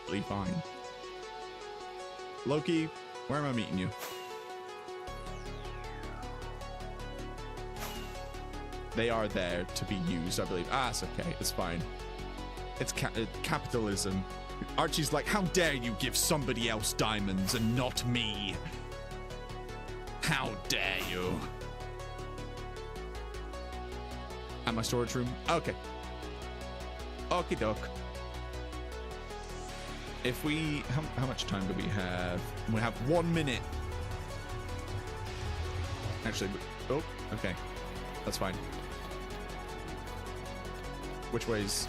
perfectly fine. Loki, where am I meeting you? They are there to be used, I believe. Ah, it's okay. It's fine. It's capitalism. Archie's like, how dare you give somebody else diamonds and not me? How dare you? At my storage room? Okay. Okie doke. If we... How much time do we have? We have 1 minute. Actually, oh, okay. That's fine. Which way's...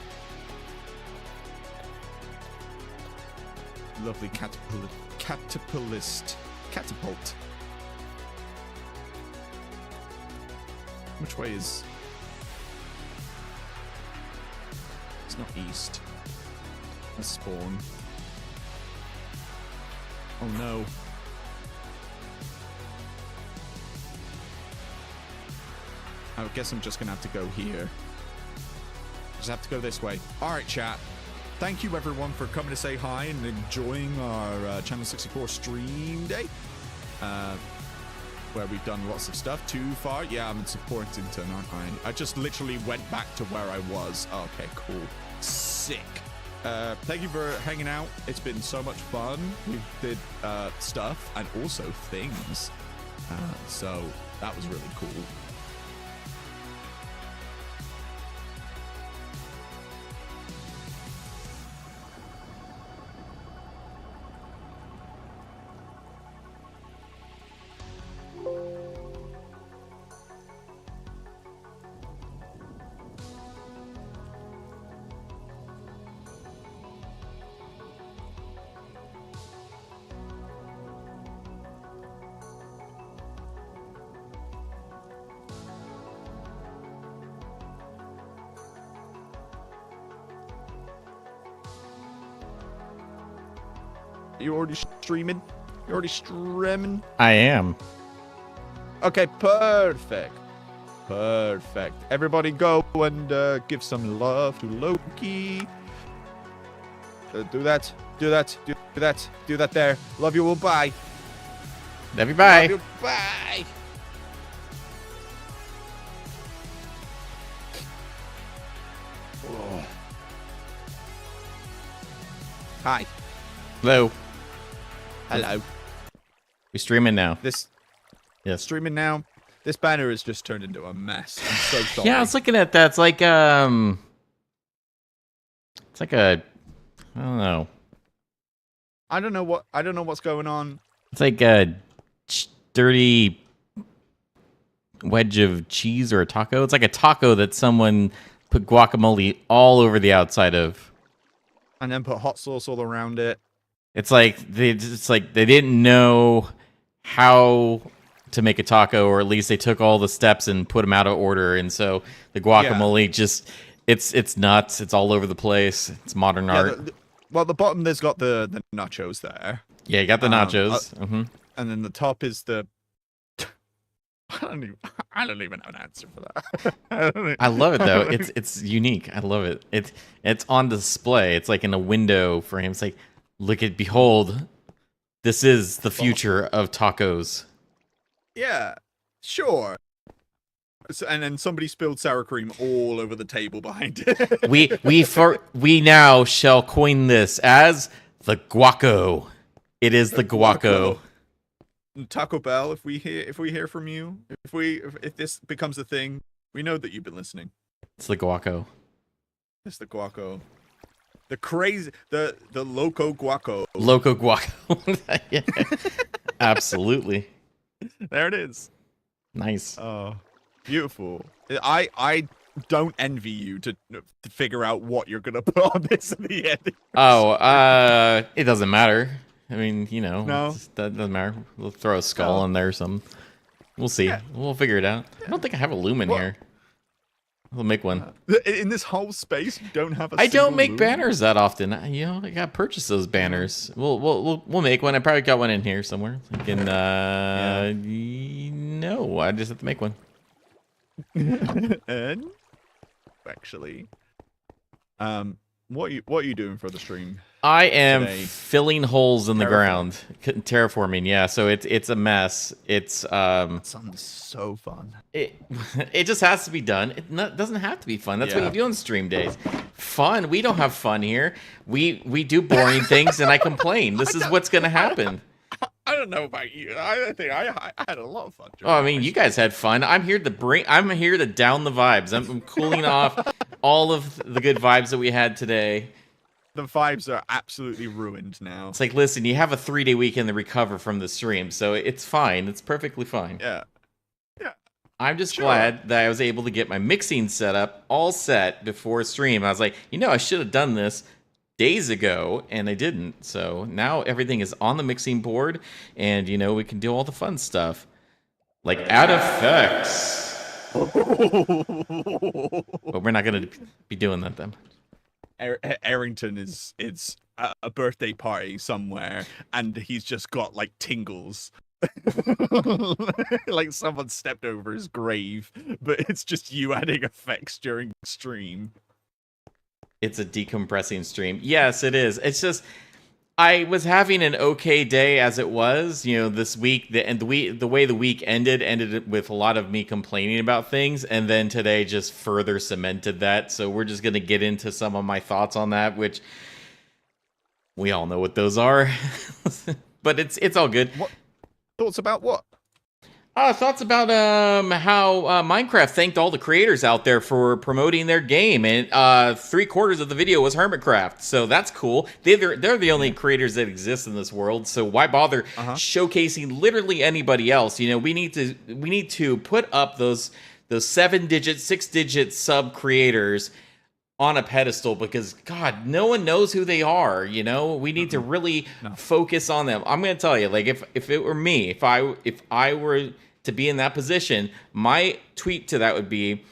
Lovely catapult. Which way is... It's not east. That's spawn. Oh no. I guess I'm just gonna have to go here. Just have to go this way. Alright, chat. Thank you everyone for coming to say hi and enjoying our Channel 64 stream day. Where we've done lots of stuff. Too far? Yeah, I'm in support intern, aren't I? I just literally went back to where I was. Okay, cool. Sick. Thank you for hanging out. It's been so much fun. We did stuff and also things. So that was really cool. You already streaming? You already streaming? I am. Okay, perfect. Perfect. Everybody go and give some love to Loki. Do that. Do that. Do that. Do that there. Love you all. Bye. Love you. Bye. Love you, bye. Oh. Hi. Hello. Hello. We streaming now. This Yes. streaming now. This banner has just turned into a mess. I'm so sorry. Yeah, I was looking at that. It's like I don't know. I don't know what's going on. It's like a dirty wedge of cheese or a taco. It's like a taco that someone put guacamole all over the outside of. And then put hot sauce all around it. It's like they didn't know how to make a taco, or at least they took all the steps and put them out of order, and so the guacamole just it's nuts. It's all over the place. It's modern art. Well, the bottom there's got the nachos there. Yeah, you got the nachos. And then the top is the. I don't even have an answer for that. I love it though. It's unique. I love it. It's on display. It's like in a window frame. It's like, behold, this is the future of tacos. Yeah, sure. So, and then somebody spilled sour cream all over the table behind it. we now shall coin this as the guaco. It is the guaco. Taco Bell, if we hear from you, if this becomes a thing, we know that you've been listening. It's the guaco. It's the guaco. The crazy, the loco guaco. Loco guaco. Yeah. Absolutely. There it is. Nice. Oh, beautiful. I don't envy you to figure out what you're gonna put on this at the end. Oh, it doesn't matter. I mean, you know, no, that doesn't matter. We'll throw a skull in there or something. We'll see. Yeah. We'll figure it out. I don't think I have a lumen here. We'll make one. In this whole space, you don't have a I don't make lumen? banners that often. You know, I gotta purchase those banners. We'll make one. I probably got one in here somewhere. Thinking, no, I just have to make one. And actually, what are you doing for the stream? I am Today? filling holes in the Terraforming. ground, terraforming. Yeah, so it's a mess. It's That sounds so fun. it it just has to be done. Doesn't have to be fun. That's what you do on stream days. Fun? We don't have fun here. We do boring things, and I complain. This is what's gonna happen. I don't know about you. I think I had a lot of fun. Oh, I mean, you guys had fun. I'm here to down the vibes. I'm cooling off all of the good vibes that we had today. The vibes are absolutely ruined now. It's like, listen, you have a 3-day weekend to recover from the stream, so it's fine. It's perfectly fine. Yeah. I'm just glad that I was able to get my mixing setup all set before stream. I was like, I should have done this days ago, and I didn't. So now everything is on the mixing board, and we can do all the fun stuff, like add effects. But we're not gonna be doing that then. Arrington is a birthday party somewhere, and he's just got like tingles. Like someone stepped over his grave, but it's just you adding effects during stream. It's a decompressing stream. Yes, it is. It's just I was having an okay day as it was. This week, the way the week ended with a lot of me complaining about things, and then today just further cemented that. So we're just gonna get into some of my thoughts on that, which we all know what those are. But it's all good. What thoughts about what? Thoughts about how Minecraft thanked all the creators out there for promoting their game, and 3/4 of the video was Hermitcraft, so that's cool. They're the only creators that exist in this world, so why bother showcasing literally anybody else? We need to put up those 7-digit, 6-digit sub creators on a pedestal, because God, no one knows who they are. We need to really focus on them. I'm gonna tell you, like, if it were me, if I were to be in that position, my tweet to that would be,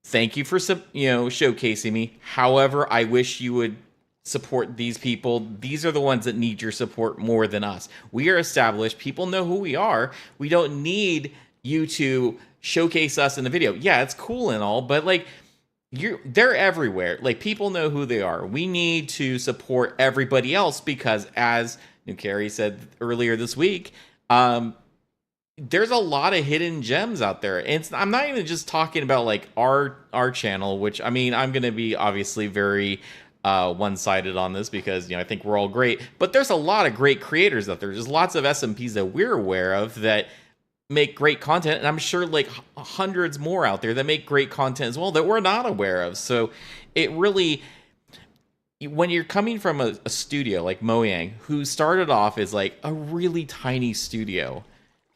thank you for showcasing me. However, I wish you would support these people. These are the ones that need your support more than us. We are established. People know who we are. We don't need you to showcase us in the video. Yeah, it's cool and all, but like, they're everywhere. Like, people know who they are. We need to support everybody else, because as Nukari said earlier this week, there's a lot of hidden gems out there. And I'm not even just talking about like our channel, which, I mean, I'm going to be obviously very one-sided on this, because I think we're all great, but there's a lot of great creators out there. There's lots of SMPs that we're aware of that make great content, and I'm sure like hundreds more out there that make great content as well that we're not aware of. So it really, when you're coming from a studio like Mojang, who started off as like a really tiny studio,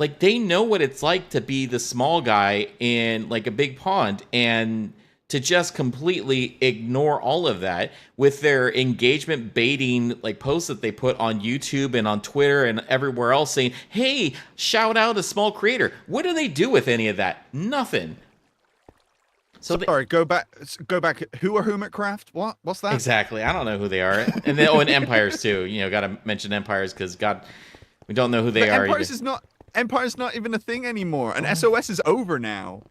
like, they know what it's like to be the small guy in like a big pond, and to just completely ignore all of that with their engagement baiting like posts that they put on YouTube and on Twitter and everywhere else, saying, hey, shout out a small creator. What do they do with any of that? Nothing. So sorry, go back. Who are Hermitcraft? What's that? Exactly. I don't know who they are. And then, and Empires too. Got to mention Empires, because God, we don't know who they are. Empire's not even a thing anymore, and SOS is over now.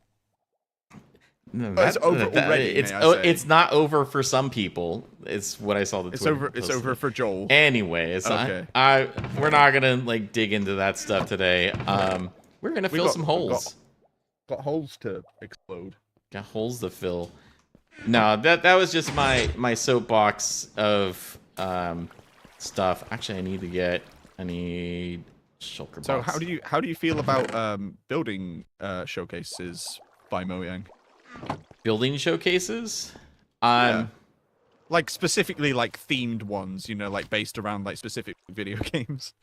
No, it's over already. It's not over for some people. It's what I saw the Twitter. It's over for Joel. Anyways, okay. We're not gonna like dig into that stuff today. We're gonna fill some holes. Got holes to explode. Got holes to fill. No, that was just my soapbox of stuff. Actually, I need shulker box. So how do you feel about building showcases by Mojang? Building showcases? Yeah. Like, specifically like themed ones, like based around like specific video games.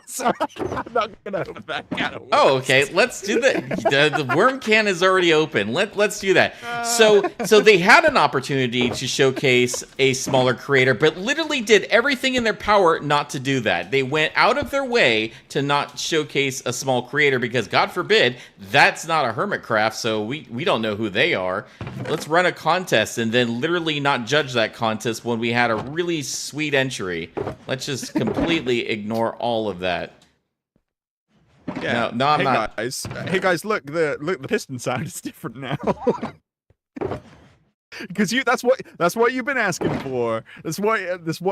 Sorry, I'm not gonna open that can of worms. Oh, okay. Let's do that. The worm can is already open. Let's do that. So they had an opportunity to showcase a smaller creator, but literally did everything in their power not to do that. They went out of their way to not showcase a small creator, because God forbid, that's not a Hermitcraft, so we don't know who they are. Let's run a contest and then literally not judge that contest when we had a really sweet entry. Let's just completely ignore all of that. Yeah. No, I'm not. Guys. Hey guys, look the piston sound is different now. Because that's what you've been asking for. That's what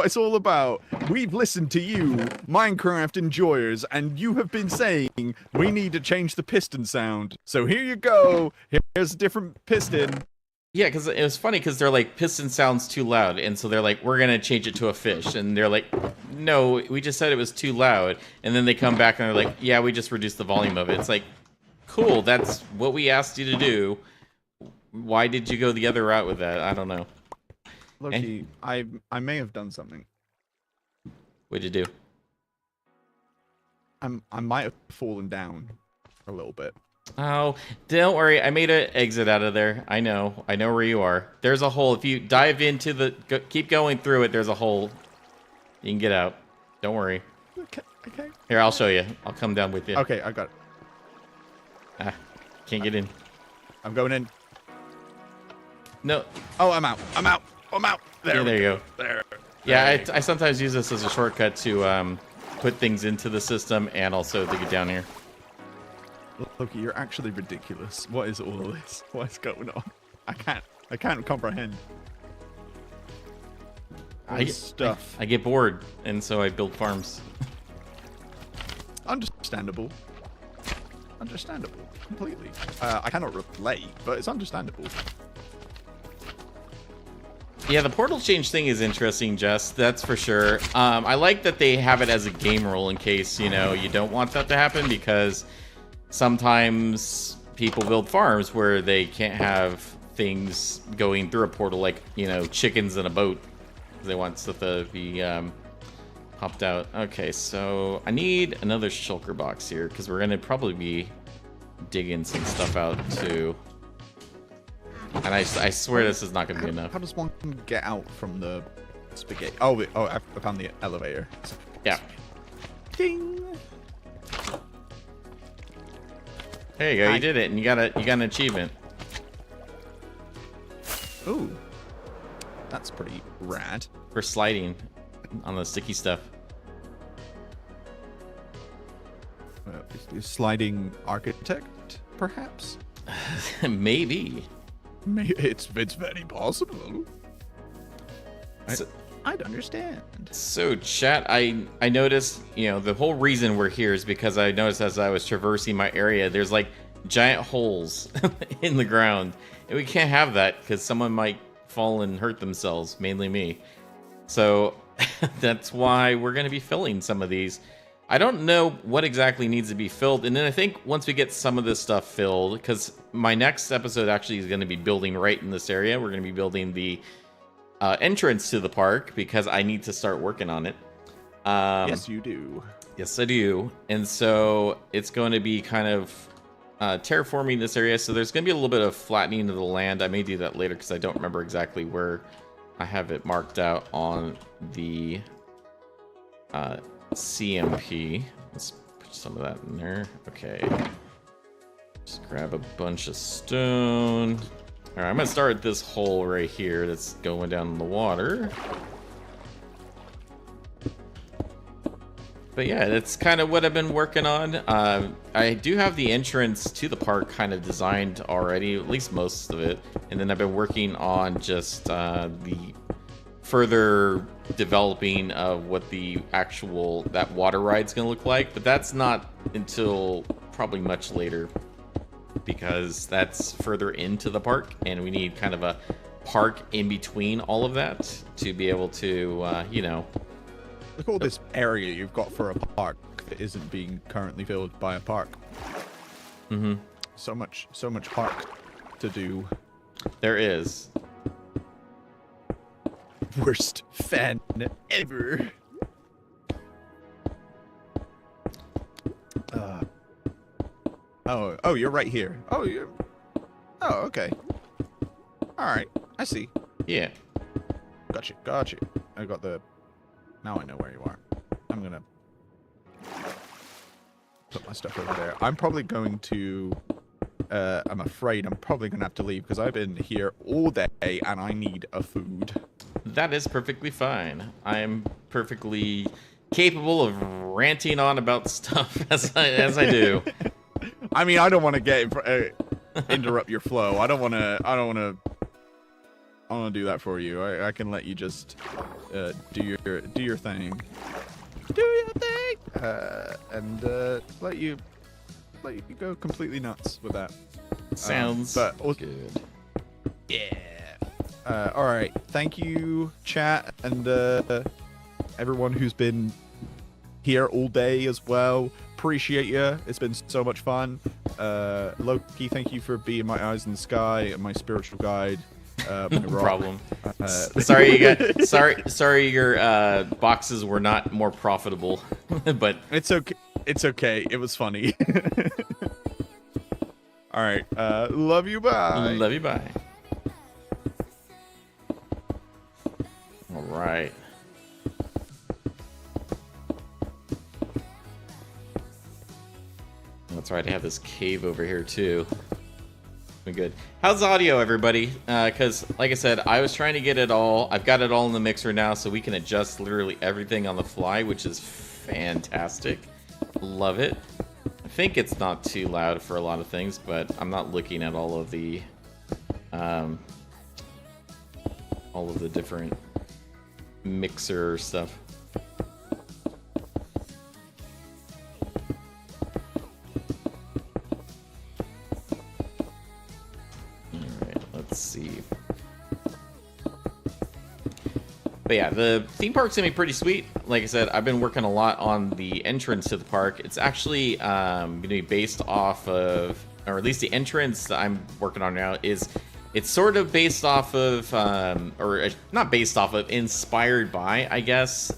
it's all about. We've listened to you, Minecraft enjoyers, and you have been saying we need to change the piston sound. So here you go. Here's a different piston. Yeah, because it was funny because they're like, piston sounds too loud, and so they're like, we're gonna change it to a fish, and they're like, no, we just said it was too loud, and then they come back and they're like, yeah, we just reduced the volume of it. It's like, cool, that's what we asked you to do. Why did you go the other route with that? I don't know. Loki, I may have done something. What'd you do? I might have fallen down a little bit. Oh, don't worry. I made an exit out of there. I know where you are. There's a hole. If you dive into the... keep going through it, there's a hole. You can get out. Don't worry. Okay. Here, I'll show you. I'll come down with you. Okay, I got it. Ah, can't get in. I'm going in. No. Oh, I'm out. I'm out. I'm out. There, yeah, there you go. There. Yeah, I sometimes use this as a shortcut to put things into the system and also to get down here. Loki, you're actually ridiculous. What is all of this? What is going on? I can't comprehend. Stuff. I get bored, and so I build farms. Understandable. Completely. I cannot relate, but it's understandable. Yeah, the portal change thing is interesting, Jess. That's for sure. I like that they have it as a game rule in case, you don't want that to happen, because sometimes people build farms where they can't have things going through a portal, like, chickens in a boat. They want stuff to be popped out. Okay, so I need another shulker box here, because we're going to probably be digging some stuff out, too. And I swear this is not going to be enough. How does one get out from the spaghetti? Oh, I found the elevator. Yeah. Ding! There you go. You did it, and you got an achievement. Ooh, that's pretty rad. For sliding on the sticky stuff. Sliding architect, perhaps? Maybe. It's very possible. I'd understand. So, chat, I noticed, the whole reason we're here is because I noticed as I was traversing my area, there's like giant holes in the ground. And we can't have that because someone might fall and hurt themselves, mainly me. So that's why we're going to be filling some of these. I don't know what exactly needs to be filled. And then I think once we get some of this stuff filled, because my next episode actually is going to be building right in this area. We're going to be building the entrance to the park because I need to start working on it. Yes, you do. Yes, I do. And so it's going to be kind of terraforming this area. So there's going to be a little bit of flattening of the land. I may do that later because I don't remember exactly where I have it marked out on the SMP. Let's put some of that in there. Okay. Just grab a bunch of stone. All right, I'm gonna start at this hole right here that's going down in the water. But yeah, that's kind of what I've been working on. I do have the entrance to the park kind of designed already, at least most of it. And then I've been working on just the further developing of what that water ride's gonna look like. But that's not until probably much later, because that's further into the park, and we need kind of a park in between all of that to be able to, Look at all this area you've got for a park that isn't being currently filled by a park. Mm-hmm. So much park to do. There is. Worst fan ever. Oh, you're right here. Oh, okay. All right, I see. Yeah. Gotcha. I got the... Now I know where you are. I'm gonna put my stuff over there. I'm probably going to... I'm afraid I'm probably gonna have to leave because I've been here all day and I need a food. That is perfectly fine. I'm perfectly capable of ranting on about stuff as I do. I mean, I don't want to interrupt your flow. I don't want to want to do that for you. I can let you just do your thing. Do your thing. And let you go completely nuts with that. Sounds good. Yeah. All right. Thank you, chat, and everyone who's been here all day as well. Appreciate you. It's been so much fun. Loki, thank you for being my eyes in the sky and my spiritual guide. No problem. Sorry, you got sorry your boxes were not more profitable, but it's okay. It's okay. It was funny. All right. Love you. Bye. Love you. Bye. All right. That's right. I have this cave over here too. Good. How's the audio, everybody? Because, like I said, I was trying to get it all. I've got it all in the mixer now, so we can adjust literally everything on the fly, which is fantastic. Love it. I think it's not too loud for a lot of things, but I'm not looking at all of the different mixer stuff. Let's see. But yeah, the theme park's gonna be pretty sweet. Like I said, I've been working a lot on the entrance to the park. It's actually gonna be based off of, or at least the entrance that I'm working on now is, it's sort of based off of, or not based off of, inspired by, I guess,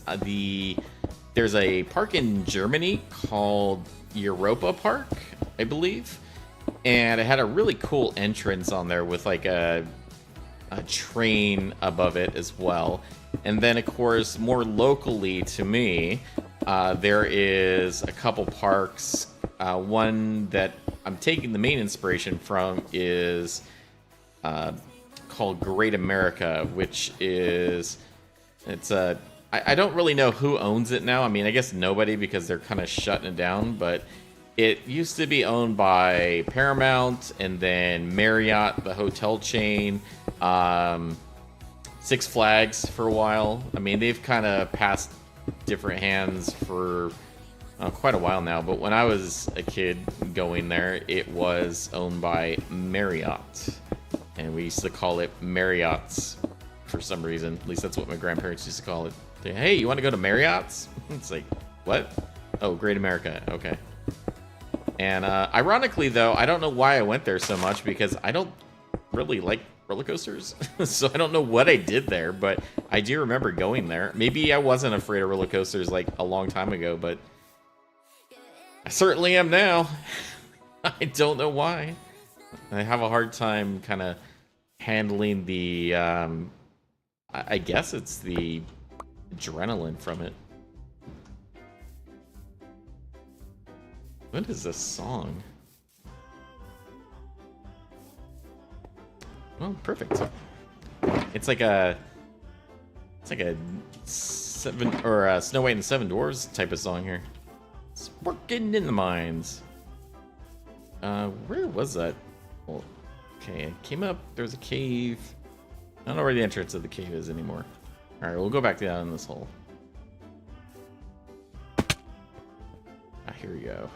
there's a park in Germany called Europa Park, I believe. And it had a really cool entrance on there with like a train above it as well. And then, of course, more locally to me, there is a couple parks. One that I'm taking the main inspiration from is called Great America, which is, I don't really know who owns it now. I mean, I guess nobody, because they're kind of shutting it down, but it used to be owned by Paramount, and then Marriott, the hotel chain, Six Flags for a while. I mean, they've kind of passed different hands for quite a while now, but when I was a kid going there, it was owned by Marriott, and we used to call it Marriott's for some reason. At least that's what my grandparents used to call it. Hey, you want to go to Marriott's? It's like, what? Oh, Great America. Okay. And ironically, though, I don't know why I went there so much, because I don't really like roller coasters. So I don't know what I did there, but I do remember going there. Maybe I wasn't afraid of roller coasters like a long time ago, but I certainly am now. I don't know why. I have a hard time kind of handling the, I guess it's the adrenaline from it. What is this song? Oh, perfect. It's like a seven, or a Snow White and the Seven Dwarfs type of song here. It's working in the mines. Where was that? Well, okay, I came up. There's a cave. I don't know where the entrance of the cave is anymore. All right, we'll go back down in this hole. Here we go.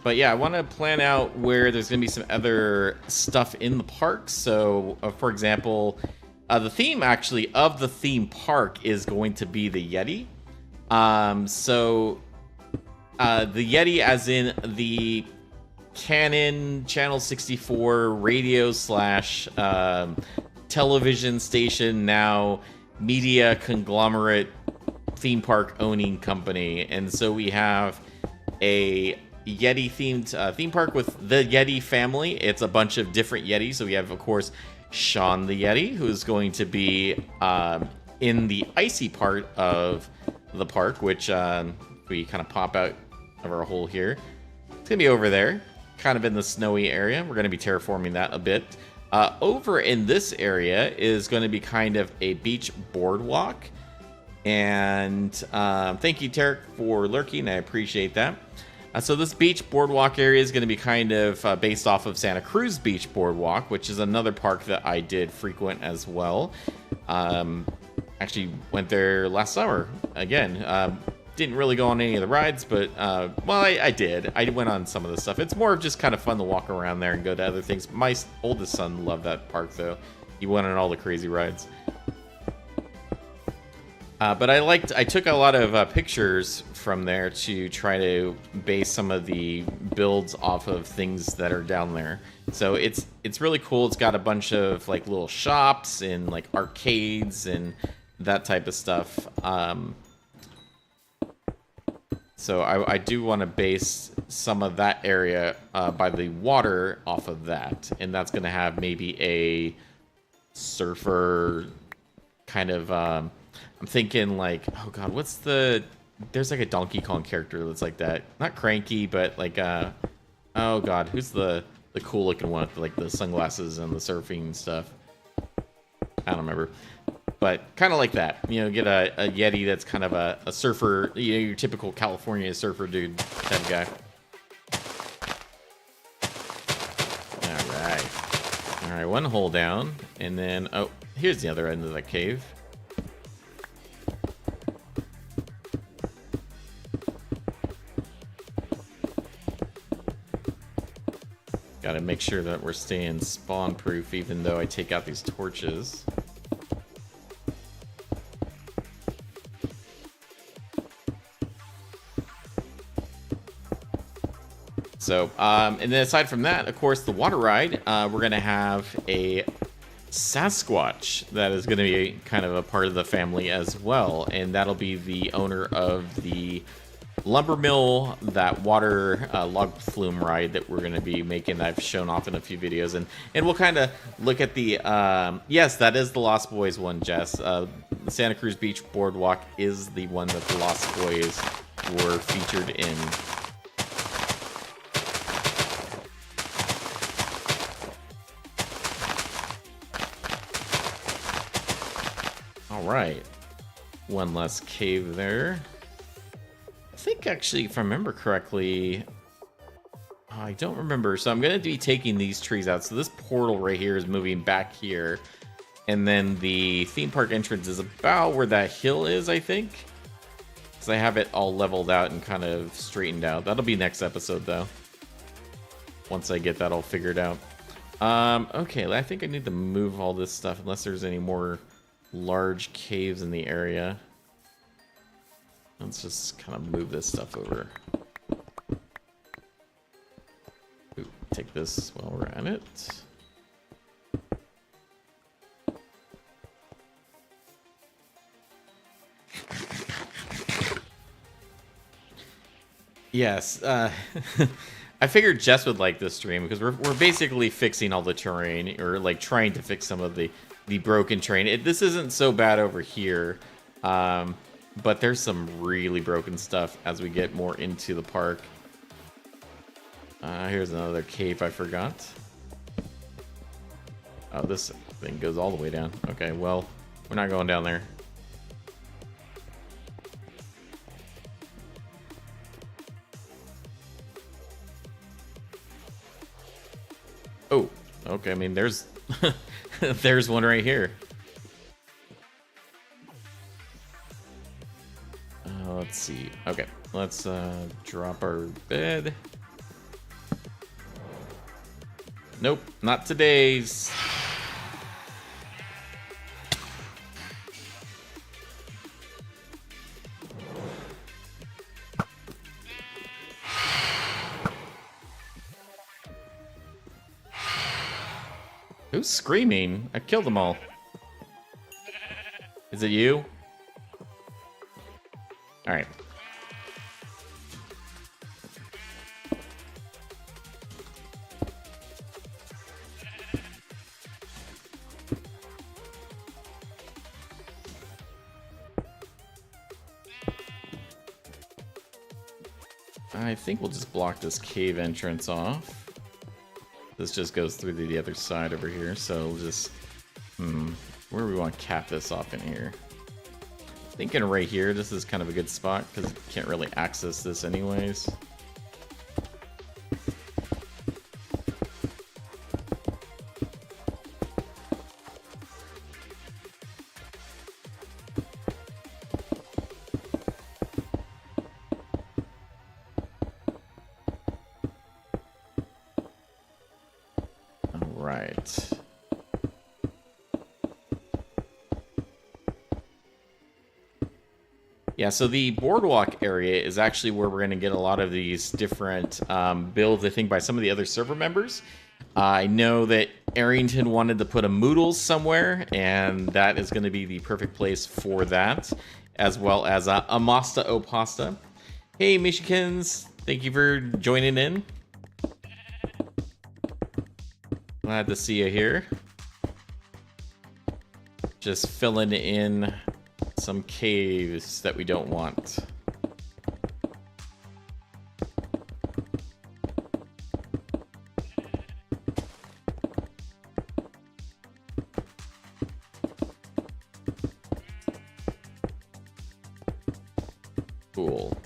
But yeah, I want to plan out where there's going to be some other stuff in the park. So, for example, the theme actually of the theme park is going to be the Yeti. The Yeti, as in the Canon Channel 64 radio / television station, now media conglomerate theme park owning company. And so we have a Yeti themed theme park with the Yeti family. It's a bunch of different Yetis. So we have, of course, Sean the Yeti, who's going to be in the icy part of the park, which we kind of pop out of our hole here. It's gonna be over there, kind of in the snowy area. We're gonna be terraforming that a bit. Over in this area is going to be kind of a beach boardwalk. And thank you, Tarek, for lurking. I appreciate that. So this beach boardwalk area is going to be kind of based off of Santa Cruz Beach Boardwalk, which is another park that I did frequent as well. Actually went there last summer again. Didn't really go on any of the rides, but well, I did. I went on some of the stuff. It's more of just kind of fun to walk around there and go to other things. My oldest son loved that park though. He went on all the crazy rides. But I took a lot of pictures from there to try to base some of the builds off of things that are down there. So it's really cool. It's got a bunch of like little shops and like arcades and that type of stuff. So I do want to base some of that area by the water off of that. And that's going to have maybe a surfer kind of... I'm thinking like, oh god, there's like a Donkey Kong character that's like that. Not Cranky, but like, oh god, who's the cool looking one with like the sunglasses and the surfing stuff? I don't remember. But kind of like that. You know, get a Yeti that's kind of a surfer, you know, your typical California surfer dude type guy. Alright, one hole down. And then, oh, here's the other end of the cave. Gotta make sure that we're staying spawn proof even though I take out these torches. So, and then aside from that, of course, the water ride, we're gonna have a Sasquatch that is gonna be kind of a part of the family as well, and that'll be the owner of the lumber mill, that water log flume ride that we're going to be making. I've shown off in a few videos, and we'll kind of look at the yes, that is the Lost Boys one, Jess. Santa Cruz Beach Boardwalk is the one that the Lost Boys were featured in. All right, one less cave there. I think actually, if I remember correctly, I don't remember. So I'm going to be taking these trees out. So this portal right here is moving back here. And then the theme park entrance is about where that hill is, I think. Because I have it all leveled out and kind of straightened out. That'll be next episode, though. Once I get that all figured out. Okay, I think I need to move all this stuff unless there's any more large caves in the area. Let's just kind of move this stuff over. Ooh, take this while we're at it. Yes, I figured Jess would like this stream because we're basically fixing all the terrain, or like trying to fix some of the broken terrain. This isn't so bad over here. But there's some really broken stuff as we get more into the park. Here's another cave I forgot. Oh, this thing goes all the way down. Okay, well, we're not going down there. Oh, okay, I mean, there's there's one right here. Let's see. Okay, let's drop our bed. Nope, not today's. Who's screaming? I killed them all. Is it you? All right. I think we'll just block this cave entrance off. This just goes through to the other side over here, so we'll just... where do we want to cap this off in here? Thinking right here, this is kind of a good spot, because you can't really access this anyways. right. Yeah, so the boardwalk area is actually where we're going to get a lot of these different builds, I think, by some of the other server members. I know that Arrington wanted to put a Moodles somewhere, and that is going to be the perfect place for that, as well as Amasta Opasta. Hey, Michikins, thank you for joining in. Glad to see you here. Just filling in some caves that we don't want. Cool.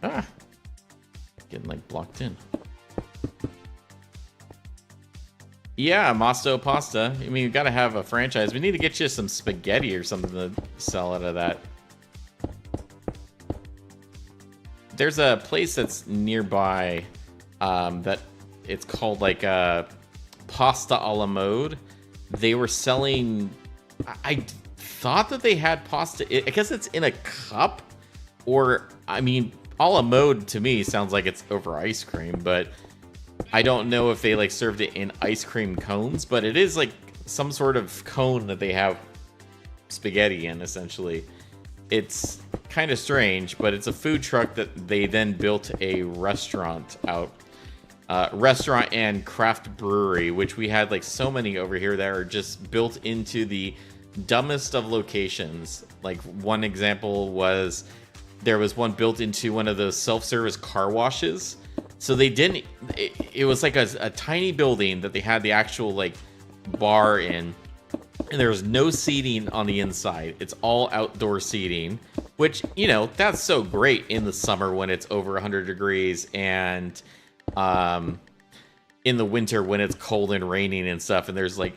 Ah, getting like blocked in. Yeah, Masto Pasta. I mean, you gotta have a franchise. We need to get you some spaghetti or something to sell out of that. There's a place that's nearby that it's called like Pasta a la Mode. They were selling. I thought that they had pasta. I guess it's in a cup, or I mean, a la mode to me sounds like it's over ice cream, but I don't know if they like served it in ice cream cones, but it is like some sort of cone that they have spaghetti in, essentially. It's kind of strange, but it's a food truck that they then built a restaurant out. Restaurant and craft brewery, which we had like so many over here that are just built into the dumbest of locations. Like one example was there was one built into one of those self-service car washes. So they didn't, it was like a tiny building that they had the actual like bar in, and there was no seating on the inside. It's all outdoor seating, which, you know, that's so great in the summer when it's over 100 degrees, and in the winter when it's cold and raining and stuff. And there's like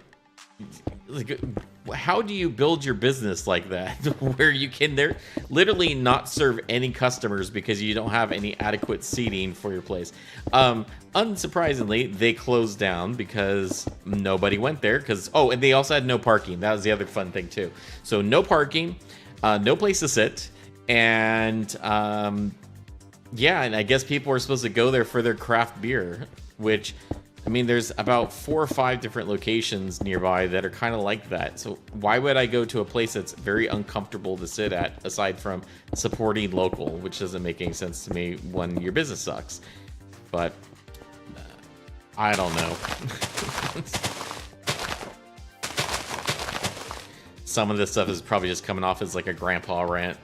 how do you build your business like that where you can there literally not serve any customers because you don't have any adequate seating for your place? Unsurprisingly, they closed down because nobody went there, because and they also had no parking. That was the other fun thing too. So no parking, no place to sit, and yeah, and I guess people are supposed to go there for their craft beer, which, I mean, there's about 4 or 5 different locations nearby that are kind of like that. So why would I go to a place that's very uncomfortable to sit at, aside from supporting local, which doesn't make any sense to me when your business sucks. But I don't know. Some of this stuff is probably just coming off as like a grandpa rant,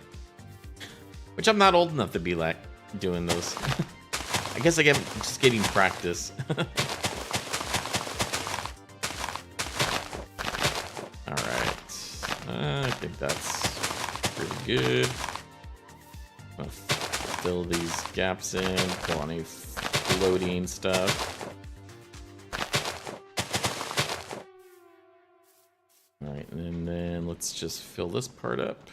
which I'm not old enough to be like doing those. I guess I'm just getting practice. I think that's pretty good. I'm gonna fill these gaps in, fill any floating stuff. Alright, and then let's just fill this part up.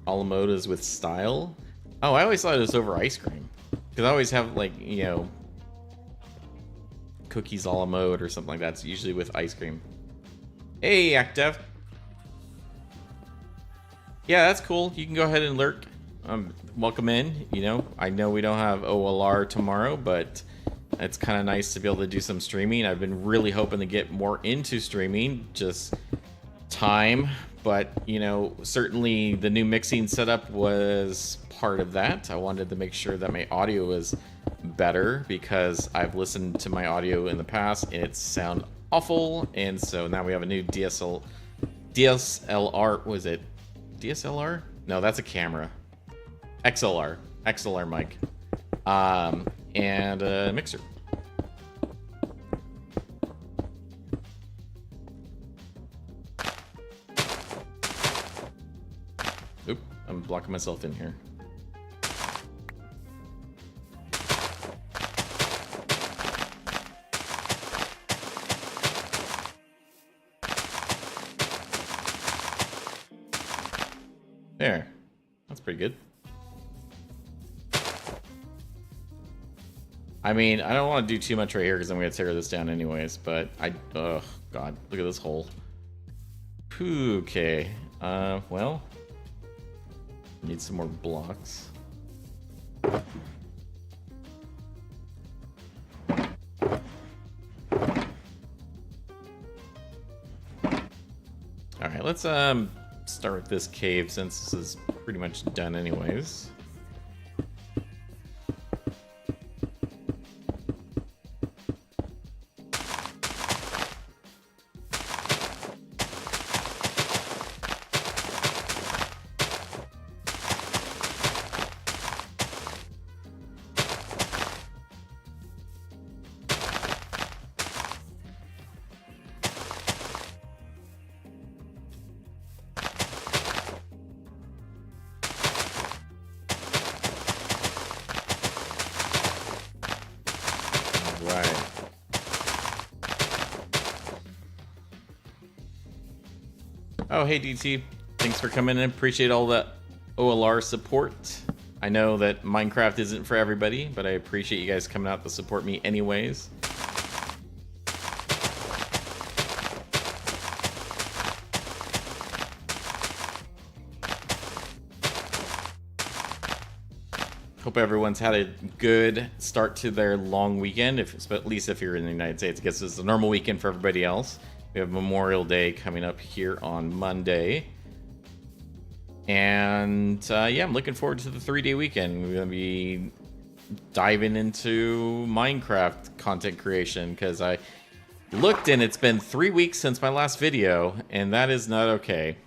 Alamodas with style? Oh, I always thought it was over ice cream. Because I always have, like, you know, cookies a la mode or something like that. It's usually with ice cream. Hey, Actdev. Yeah, that's cool. You can go ahead and lurk. Welcome in. You know, I know we don't have OLR tomorrow, but it's kind of nice to be able to do some streaming. I've been really hoping to get more into streaming. Just time. But, you know, certainly the new mixing setup was part of that. I wanted to make sure that my audio was better, because I've listened to my audio in the past and it sounded awful. And so now we have a new DSLR. Was it DSLR? No, that's a camera. XLR mic. and a mixer. Oop, I'm blocking myself in here. There. That's pretty good. I mean, I don't want to do too much right here because I'm going to tear this down anyways, but oh, God. Look at this hole. Okay. Well. Need some more blocks. Alright, let's, start this cave since this is pretty much done anyways. Right. Oh, hey DT. Thanks for coming in. Appreciate all that OLR support. I know that Minecraft isn't for everybody, but I appreciate you guys coming out to support me anyways. Hope everyone's had a good start to their long weekend, at least if you're in the United States. I guess it's a normal weekend for everybody else. We have Memorial Day coming up here on Monday. And yeah, I'm looking forward to the 3-day weekend. We're going to be diving into Minecraft content creation because I looked and it's been 3 weeks since my last video, and that is not okay.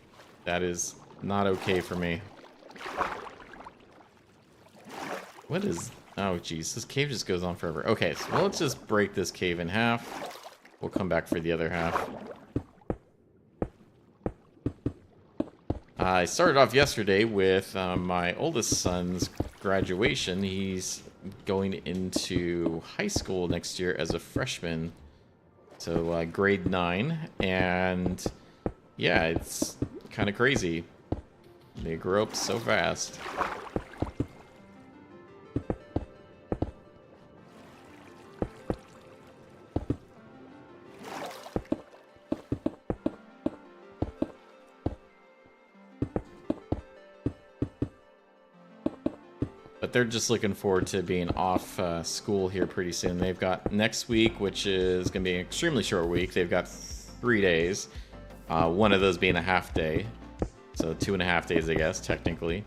That is not okay for me. What is... Oh, geez. This cave just goes on forever. Okay, so let's just break this cave in half. We'll come back for the other half. I started off yesterday with my oldest son's graduation. He's going into high school next year as a freshman. So, grade 9. And, yeah, it's kind of crazy. They grow up so fast. But they're just looking forward to being off school here pretty soon. They've got next week, which is going to be an extremely short week. They've got 3 days, one of those being a half day. So 2.5 days, I guess, technically.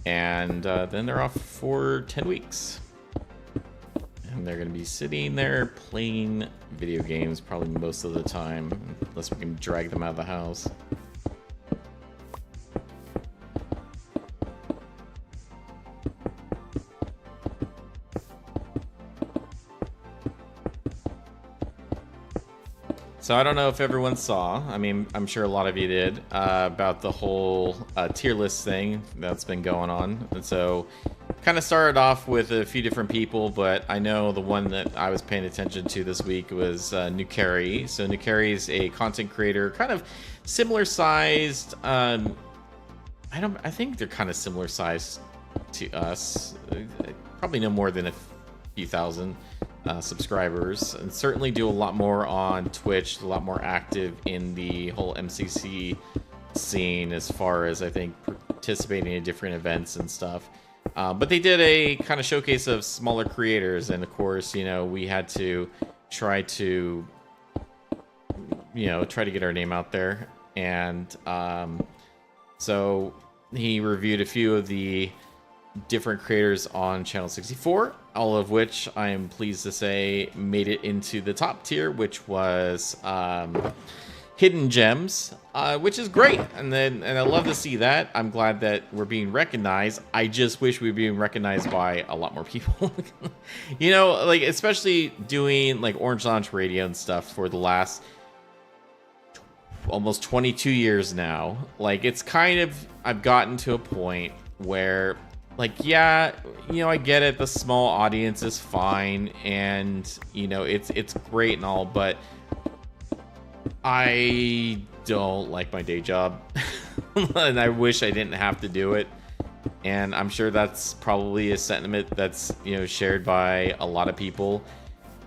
And then they're off for 10 weeks. And they're going to be sitting there playing video games probably most of the time, unless we can drag them out of the house. So I don't know if everyone saw, I mean, I'm sure a lot of you did, about the whole tier list thing that's been going on. And so kind of started off with a few different people, but I know the one that I was paying attention to this week was Nukeri. So Nukeri is a content creator, kind of similar sized. I think they're kind of similar sized to us. Probably no more than a few thousand. Subscribers, and certainly do a lot more on Twitch, a lot more active in the whole MCC scene as far as, I think, participating in different events and stuff. But they did a kind of showcase of smaller creators, and of course, you know, we had to try to get our name out there. And so he reviewed a few of the different creators on Channel 64, all of which I am pleased to say made it into the top tier, which was hidden gems, which is great. And I love to see that. I'm glad that we're being recognized. I just wish we were being recognized by a lot more people. You know, like especially doing like Orange Launch Radio and stuff for the last almost 22 years now. Like it's kind of, I've gotten to a point where like, yeah, you know, I get it, the small audience is fine and you know it's great and all, but I don't like my day job. And I wish I didn't have to do it. And I'm sure that's probably a sentiment that's, you know, shared by a lot of people.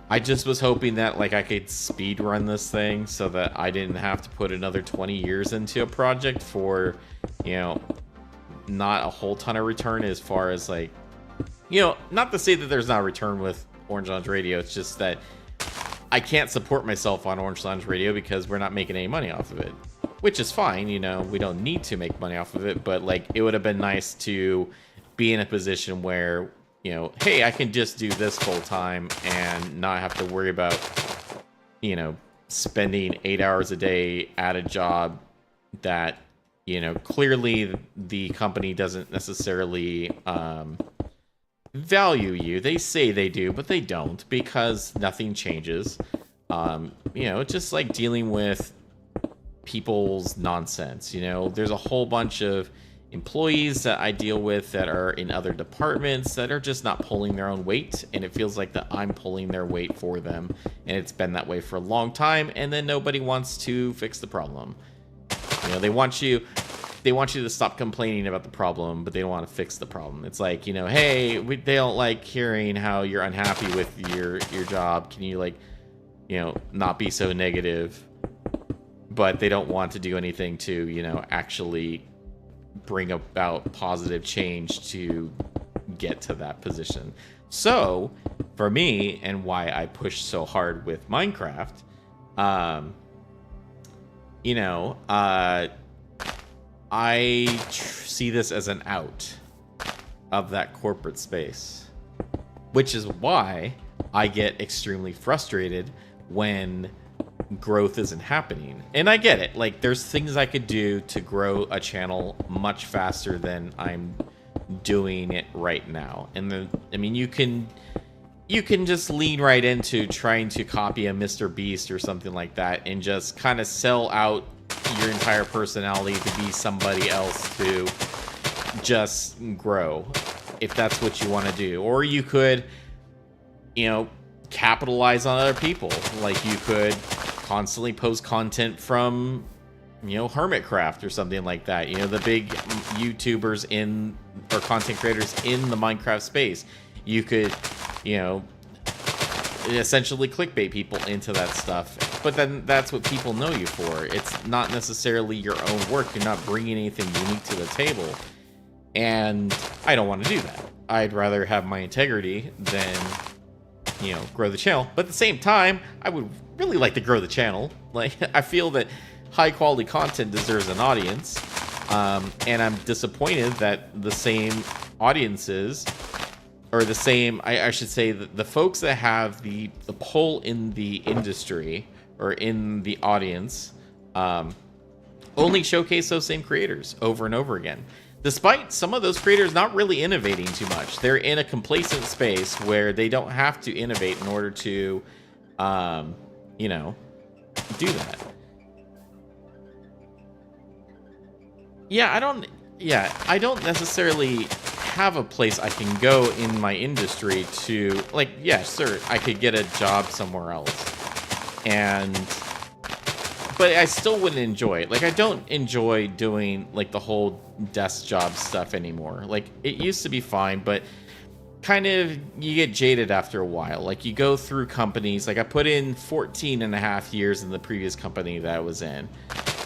I just was hoping that like I could speed run this thing so that I didn't have to put another 20 years into a project for, you know, not a whole ton of return as far as like, you know, not to say that there's not a return with Orange Lounge Radio. It's just that I can't support myself on Orange Lounge Radio because we're not making any money off of it, which is fine. You know, we don't need to make money off of it, but like it would have been nice to be in a position where, you know, hey, I can just do this full time and not have to worry about, you know, spending 8 hours a day at a job that, you know, clearly the company doesn't necessarily value you. They say they do, but they don't because nothing changes. You know, just like dealing with people's nonsense. You know, there's a whole bunch of employees that I deal with that are in other departments that are just not pulling their own weight, and it feels like that I'm pulling their weight for them, and it's been that way for a long time, and then nobody wants to fix the problem. You know, they want you to stop complaining about the problem, but they don't want to fix the problem. It's like, you know, hey, they don't like hearing how you're unhappy with your job. Can you, like, you know, not be so negative? But they don't want to do anything to, you know, actually bring about positive change to get to that position. So, for me, and why I push so hard with Minecraft, you know, I see this as an out of that corporate space, which is why I get extremely frustrated when growth isn't happening. And I get it. Like, there's things I could do to grow a channel much faster than I'm doing it right now. And I mean, you can just lean right into trying to copy a Mr. Beast or something like that and just kind of sell out your entire personality to be somebody else to just grow, if that's what you want to do. Or you could, you know, capitalize on other people. Like, you could constantly post content from, you know, Hermitcraft or something like that. You know, the big YouTubers or content creators in the Minecraft space. You could, you know, essentially clickbait people into that stuff. But then that's what people know you for. It's not necessarily your own work. You're not bringing anything unique to the table. And I don't want to do that. I'd rather have my integrity than, you know, grow the channel. But at the same time, I would really like to grow the channel. Like, I feel that high quality content deserves an audience. And I'm disappointed that the same audiences, or the same, I should say, the folks that have the pull in the industry or in the audience, only showcase those same creators over and over again. Despite some of those creators not really innovating too much. They're in a complacent space where they don't have to innovate in order to, you know, do that. I don't necessarily have a place I can go in my industry to, like, yeah, sure, I could get a job somewhere else. But I still wouldn't enjoy it. Like, I don't enjoy doing, like, the whole desk job stuff anymore. Like, it used to be fine, but kind of, you get jaded after a while. Like, you go through companies. Like, I put in 14 and a half years in the previous company that I was in.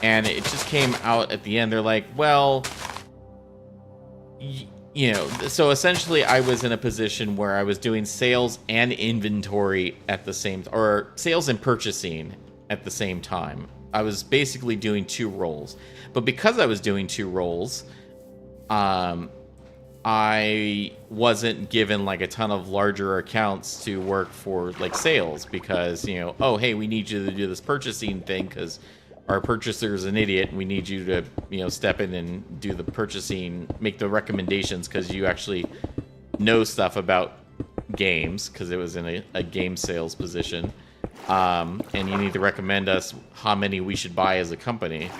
And it just came out at the end. They're like, well, you know, so essentially I was in a position where I was doing sales and inventory at the same, or sales and purchasing at the same time. I was basically doing two roles. But because I was doing two roles, I wasn't given like a ton of larger accounts to work for, like, sales, because, you know, oh, hey, we need you to do this purchasing thing because our purchaser is an idiot and we need you to, step in and do the purchasing, make the recommendations because you actually know stuff about games because it was in a game sales position. And you need to recommend us how many we should buy as a company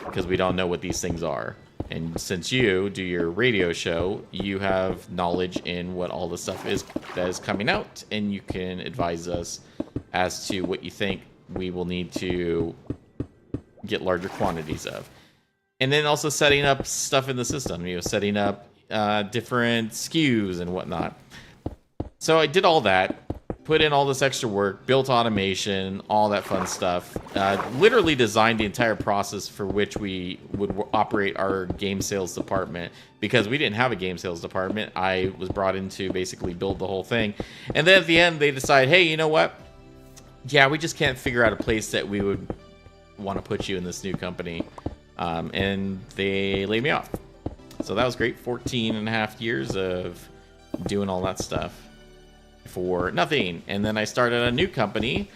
because we don't know what these things are. And since you do your radio show, you have knowledge in what all the stuff is that is coming out, and you can advise us as to what you think we will need to get larger quantities of. And then also setting up stuff in the system, setting up different SKUs and whatnot. So I did all that, put in all this extra work, built automation, all that fun stuff. Literally designed the entire process for which we would operate our game sales department. Because we didn't have a game sales department, I was brought in to basically build the whole thing. And then at the end, they decide, hey, you know what? Yeah, we just can't figure out a place that we would want to put you in this new company. And they laid me off. So that was great. 14 and a half years of doing all that stuff for nothing. And then I started a new company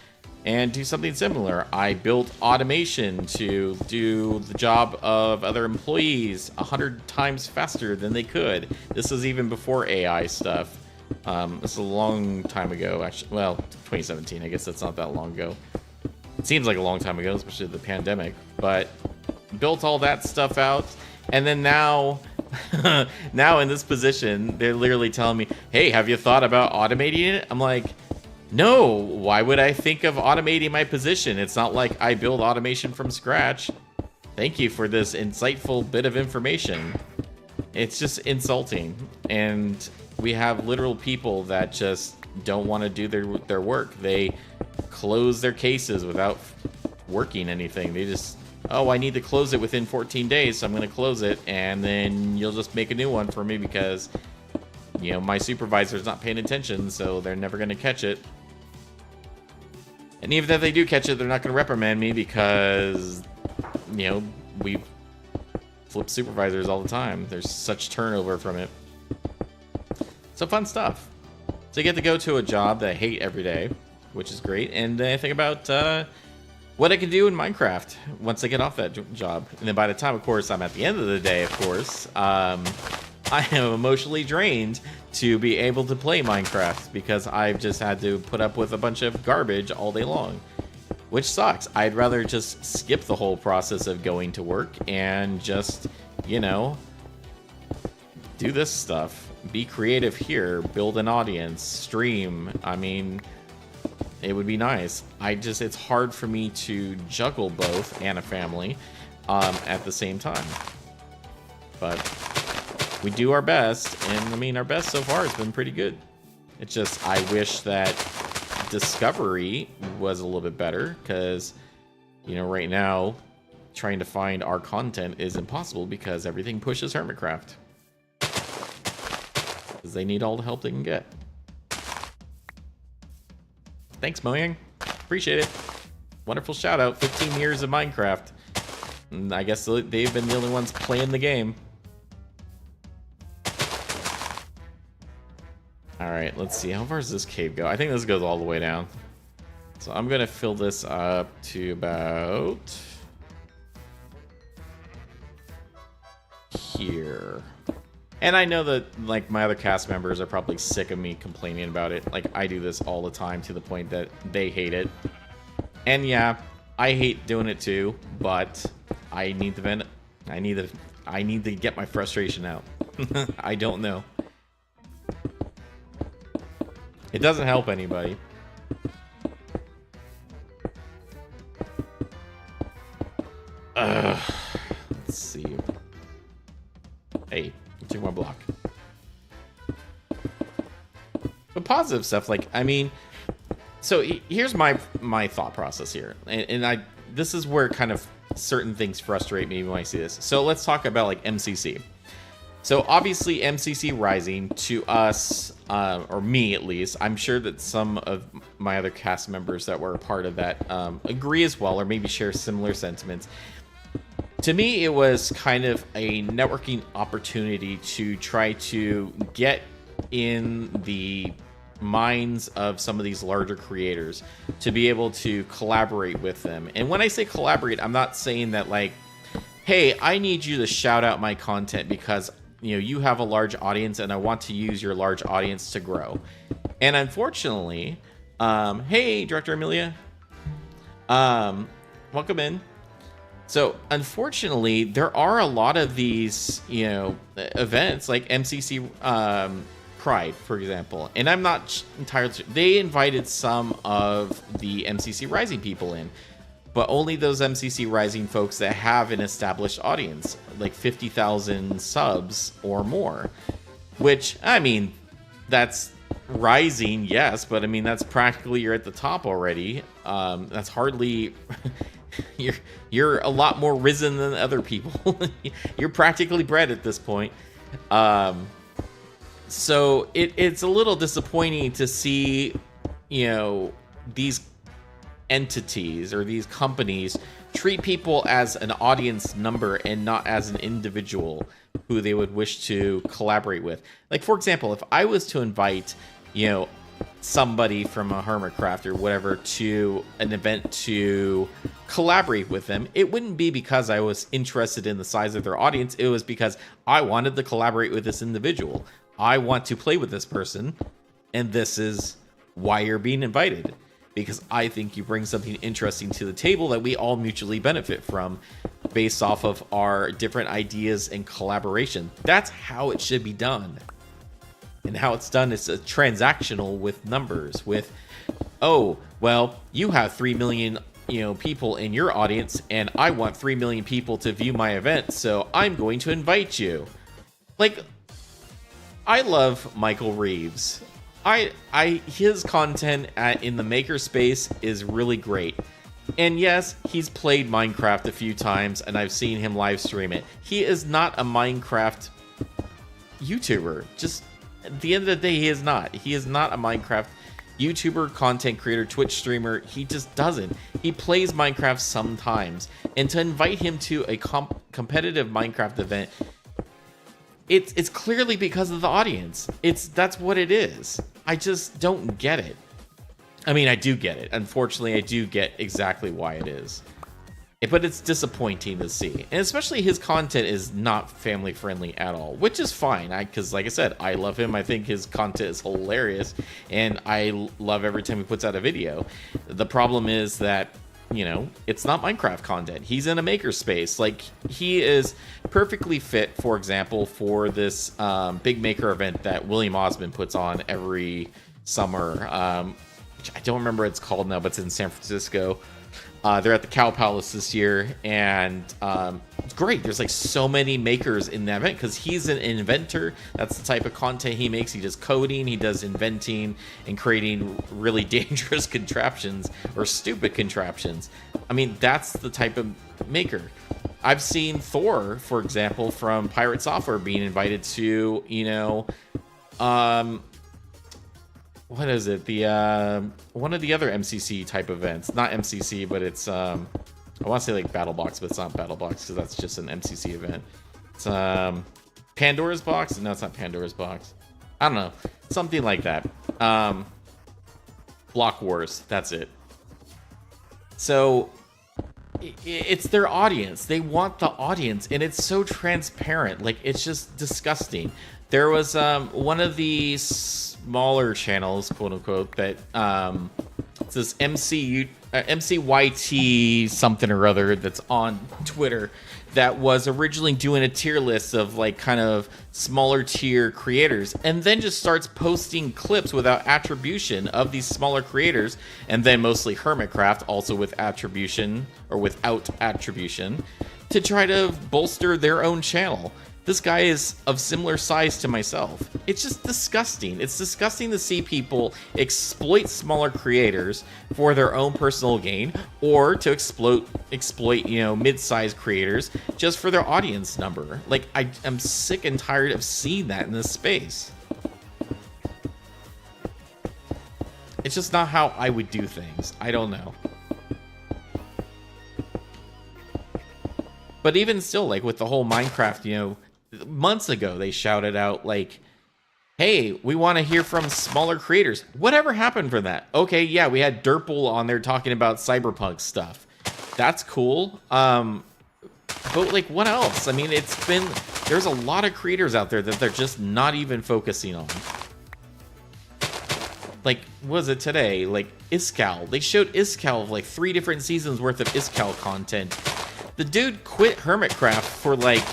and do something similar. I built automation to do the job of other employees 100 times faster than they could. This was even before AI stuff. This is a long time ago, actually. Well, 2017. I guess that's not that long ago. It seems like a long time ago, especially the pandemic. But built all that stuff out. And then now in this position, they're literally telling me, hey, have you thought about automating it? I'm like, no, why would I think of automating my position? It's not like I build automation from scratch. Thank you for this insightful bit of information. It's just insulting. And we have literal people that just don't want to do their work. They close their cases without working anything. They just, oh, I need to close it within 14 days, so I'm going to close it, and then you'll just make a new one for me because, my supervisor's not paying attention, so they're never going to catch it. And even if they do catch it, they're not going to reprimand me because, we flip supervisors all the time. There's such turnover from it. So fun stuff. So you get to go to a job that I hate every day, which is great, and I think about what I can do in Minecraft once I get off that job. And then by the time, of course, I'm at the end of the day, of course, I am emotionally drained to be able to play Minecraft because I've just had to put up with a bunch of garbage all day long, which sucks. I'd rather just skip the whole process of going to work and just, do this stuff. Be creative here, build an audience, stream. I mean, it would be nice. It's hard for me to juggle both and a family at the same time. But we do our best, and I mean, our best so far has been pretty good. It's just, I wish that discovery was a little bit better, because, right now, trying to find our content is impossible because everything pushes Hermitcraft. Because they need all the help they can get. Thanks, Mojang. Appreciate it. Wonderful shout out. 15 years of Minecraft. And I guess they've been the only ones playing the game. Alright, let's see. How far does this cave go? I think this goes all the way down. So I'm going to fill this up to about here. And I know that, my other cast members are probably sick of me complaining about it. I do this all the time to the point that they hate it. And yeah, I hate doing it too, but I need to vent. I need to get my frustration out. I don't know. It doesn't help anybody. Let's see. Hey. 2 more block. But positive stuff, so here's my thought process here, and this is where kind of certain things frustrate me when I see this. So let's talk about MCC. So obviously MCC Rising to us, or me at least, I'm sure that some of my other cast members that were a part of that agree as well, or maybe share similar sentiments. To me, it was kind of a networking opportunity to try to get in the minds of some of these larger creators to be able to collaborate with them. And when I say collaborate, I'm not saying that like, hey, I need you to shout out my content because you have a large audience and I want to use your large audience to grow. And unfortunately, hey, Director Amelia, welcome in. So unfortunately, there are a lot of these, events like MCC Pride, for example, and I'm not entirely sure. They invited some of the MCC Rising people in, but only those MCC Rising folks that have an established audience, like 50,000 subs or more, which, I mean, that's rising, yes, but I mean, that's practically, you're at the top already. That's hardly... You're a lot more risen than other people. You're practically bred at this point. So it's a little disappointing to see, these entities or these companies treat people as an audience number and not as an individual who they would wish to collaborate with. Like, for example, if I was to invite, somebody from a Hermitcraft or whatever to an event to collaborate with them, it wouldn't be because I was interested in the size of their audience. It was because I wanted to collaborate with this individual. I want to play with this person, and this is why you're being invited, because I think you bring something interesting to the table that we all mutually benefit from based off of our different ideas and collaboration. That's how it should be done. And how it's done is transactional with numbers, with, oh, well, you have 3 million, people in your audience, and I want 3 million people to view my event, so I'm going to invite you. Like, I love Michael Reeves. His content in the makerspace is really great. And yes, he's played Minecraft a few times, and I've seen him live stream it. He is not a Minecraft YouTuber. Just at the end of the day, he is not. He is not a Minecraft YouTuber, content creator, Twitch streamer. He just doesn't. He plays Minecraft sometimes. And to invite him to a competitive Minecraft event, it's clearly because of the audience. That's what it is. I just don't get it. I mean, I do get it. Unfortunately, I do get exactly why it is. But it's disappointing to see. And especially his content is not family friendly at all, which is fine. Because like I said, I love him. I think his content is hilarious. And I love every time he puts out a video. The problem is that, it's not Minecraft content. He's in a makerspace. Like, he is perfectly fit, for example, for this big maker event that William Osmond puts on every summer. Which I don't remember what it's called now, but it's in San Francisco. They're at the Cow Palace this year, and it's great. There's like so many makers in that event because he's an inventor. That's the type of content he makes. He does coding, he does inventing, and creating really dangerous contraptions or stupid contraptions. I mean, that's the type of maker. I've seen Thor, for example, from Pirate Software being invited to, what is it? The one of the other MCC type events. Not MCC, but it's I want to say like Battle Box, but it's not Battle Box because that's just an MCC event. It's Pandora's Box. No, it's not Pandora's Box. I don't know, something like that. Block Wars. That's it. So it's their audience. They want the audience, and it's so transparent. Like, it's just disgusting. There was one of these smaller channels, quote unquote, that it's this MCYT something or other that's on Twitter that was originally doing a tier list of like kind of smaller tier creators, and then just starts posting clips without attribution of these smaller creators, and then mostly Hermitcraft also with attribution or without attribution to try to bolster their own channel. This guy is of similar size to myself. It's just disgusting. It's disgusting to see people exploit smaller creators for their own personal gain, or to exploit mid-sized creators just for their audience number. Like, I'm sick and tired of seeing that in this space. It's just not how I would do things. I don't know. But even still, like with the whole Minecraft, months ago they shouted out like, hey, we want to hear from smaller creators. Whatever happened for that? Okay, yeah, we had Derpal on there talking about cyberpunk stuff. That's cool. But like, what else? I mean, there's a lot of creators out there that they're just not even focusing on. Like, what was it today? Like, Iskall. They showed Iskall, like 3 different seasons worth of Iskall content. The dude quit Hermitcraft for like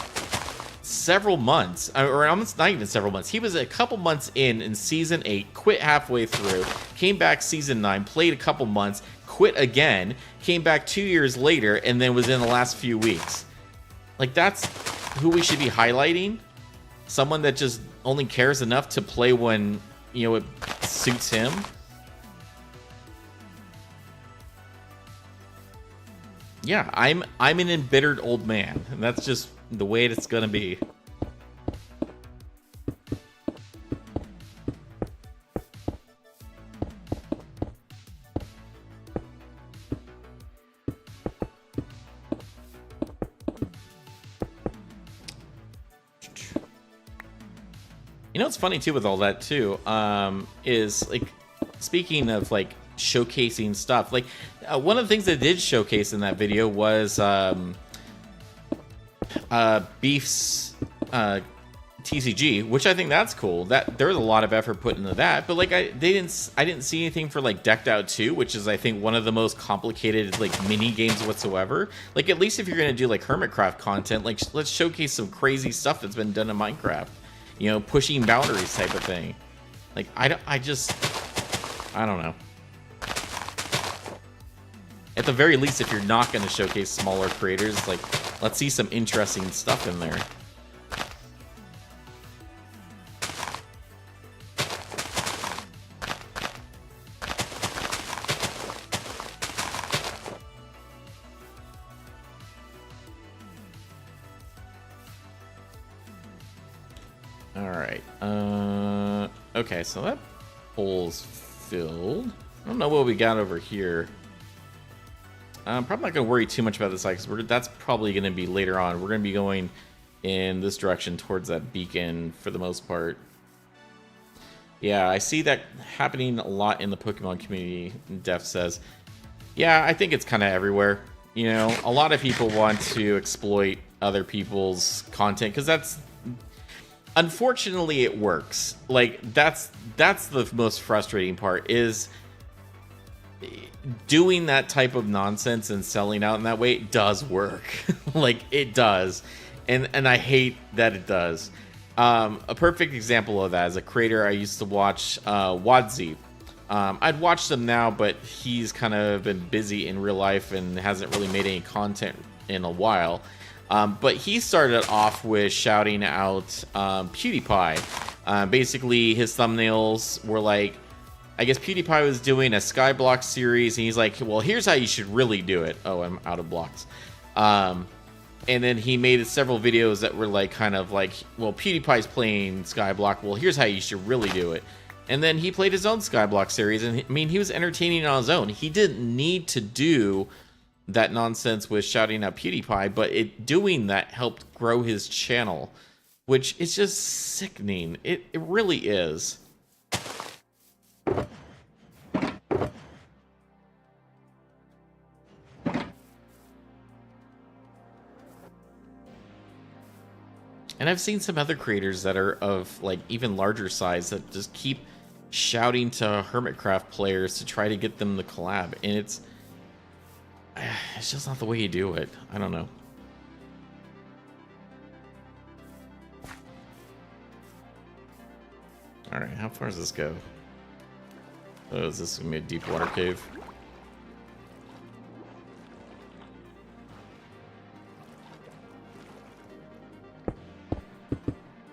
several months, or almost not even several months. He was a couple months in season 8, quit halfway through, came back season 9, played a couple months, quit again, came back 2 years later, and then was in the last few weeks. Like, that's who we should be highlighting. Someone that just only cares enough to play when, you know, it suits him. Yeah, I'm an embittered old man, and that's just the way it's gonna be. You know what's funny too with all that too, is like, speaking of like showcasing stuff, like one of the things that did showcase in that video was Beef's TCG, which I think that's cool. That there was a lot of effort put into that, but like I didn't see anything for like Decked Out 2, which is I think one of the most complicated like mini games whatsoever. Like, at least if you're gonna do like Hermitcraft content, like let's showcase some crazy stuff that's been done in Minecraft. You know, pushing boundaries type of thing. Like, I don't know. At the very least, if you're not going to showcase smaller creators, like, let's see some interesting stuff in there. Alright, okay, so that pole's filled. I don't know what we got over here. I'm probably not going to worry too much about this side, because that's probably going to be later on. We're going to be going in this direction towards that beacon for the most part. Yeah, I see that happening a lot in the Pokemon community, Def says. Yeah, I think it's kind of everywhere. You know, a lot of people want to exploit other people's content, because that's... Unfortunately, it works. Like, that's the most frustrating part, is doing that type of nonsense and selling out in that way does work. Like, it does. And I hate that it does. A perfect example of that, as a creator, I used to watch Wadzi. I'd watched him now, but he's kind of been busy in real life and hasn't really made any content in a while. But he started off with shouting out PewDiePie. Basically, his thumbnails were like, I guess PewDiePie was doing a Skyblock series, and he's like, well, here's how you should really do it. Oh, I'm out of blocks. And then he made several videos that were like, kind of like, well, PewDiePie's playing Skyblock. Well, here's how you should really do it. And then he played his own Skyblock series, and I mean, he was entertaining on his own. He didn't need to do that nonsense with shouting out PewDiePie, but doing that helped grow his channel, which is just sickening. It really is. And I've seen some other creators that are of like even larger size that just keep shouting to Hermitcraft players to try to get them to collab, and it's just not the way you do it. I don't know. Alright, how far does this go? Oh, is this gonna be a deep water cave?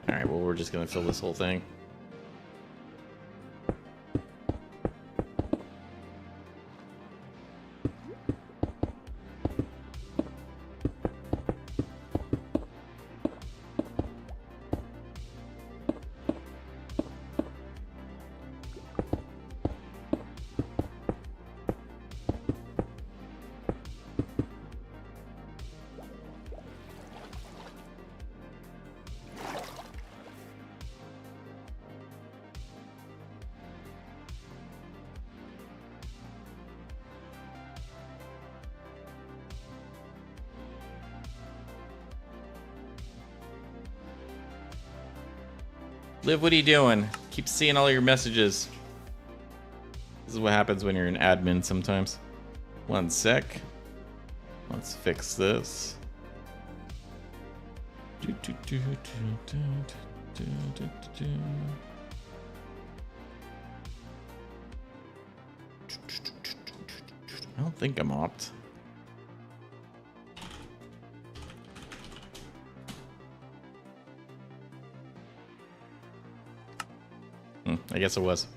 Alright, well, we're just gonna fill this whole thing. Liv, what are you doing? Keep seeing all your messages. This is what happens when you're an admin sometimes. One sec. Let's fix this. I don't think I'm opt. I guess it was.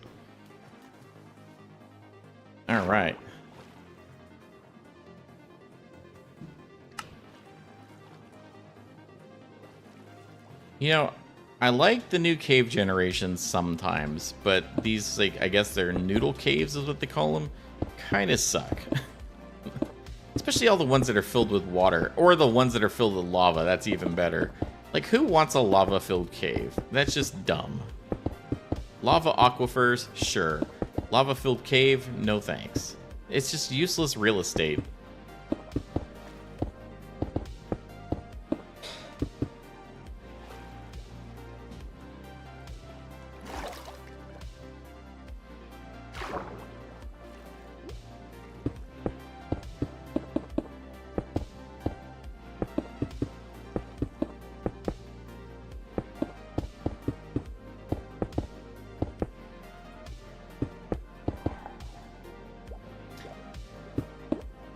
All right. You know, I like the new cave generations sometimes, but these, like, I guess they're noodle caves is what they call them, kind of suck. Especially all the ones that are filled with water, or the ones that are filled with lava. That's even better. Like, who wants a lava-filled cave? That's just dumb. Lava aquifers, sure. Lava-filled cave, no thanks. It's just useless real estate.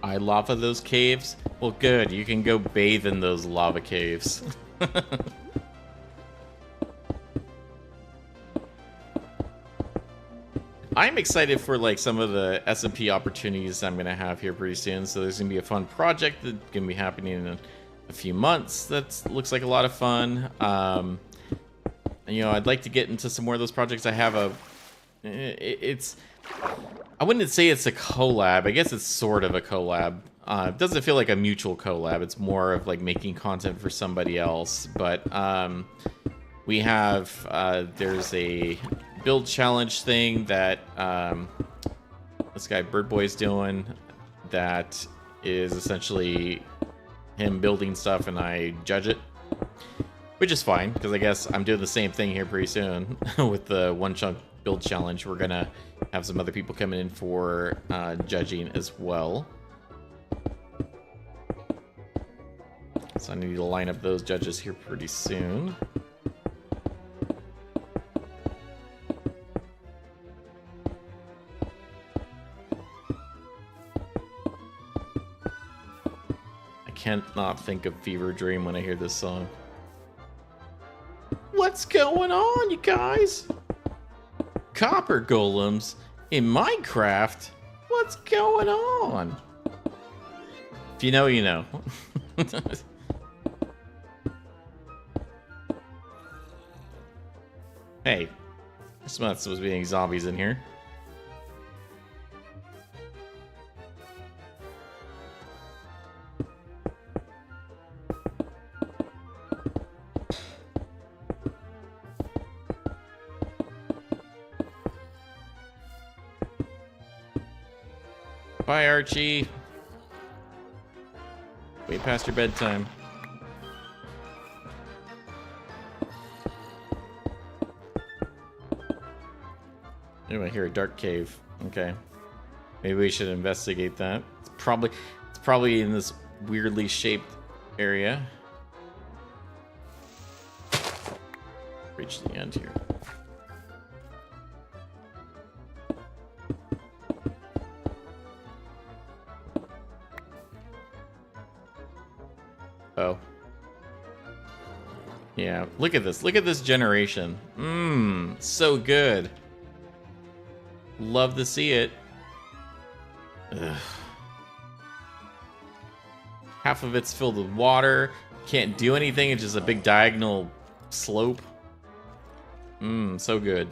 I lava those caves? Well, good. You can go bathe in those lava caves. I'm excited for like some of the SMP opportunities I'm gonna have here pretty soon. So there's gonna be a fun project that's gonna be happening in a few months. That looks like a lot of fun. You know, I'd like to get into some more of those projects. I have a. I wouldn't say it's a collab. I guess it's sort of a collab. It doesn't feel like a mutual collab. It's more of like making content for somebody else. But we have there's a build challenge thing that this guy Bird Boy's doing. That is essentially him building stuff, and I judge it, which is fine because I guess I'm doing the same thing here pretty soon with the one chunk build challenge. We're gonna have some other people coming in for judging as well. So I need to line up those judges here pretty soon. I can't not think of Fever Dream when I hear this song. What's going on, you guys? Copper golems in Minecraft? What's going on? If you know, you know. Hey, there's not supposed to be any zombies in here. Bye, Archie. Way past your bedtime. Anyway, here, a dark cave. Okay. Maybe we should investigate that. It's probably in this weirdly shaped area. Reach the end here. Oh. Yeah, look at this. Look at this generation. Mmm, so good. Love to see it. Ugh. Half of it's filled with water. Can't do anything. It's just a big diagonal slope. Mmm, so good.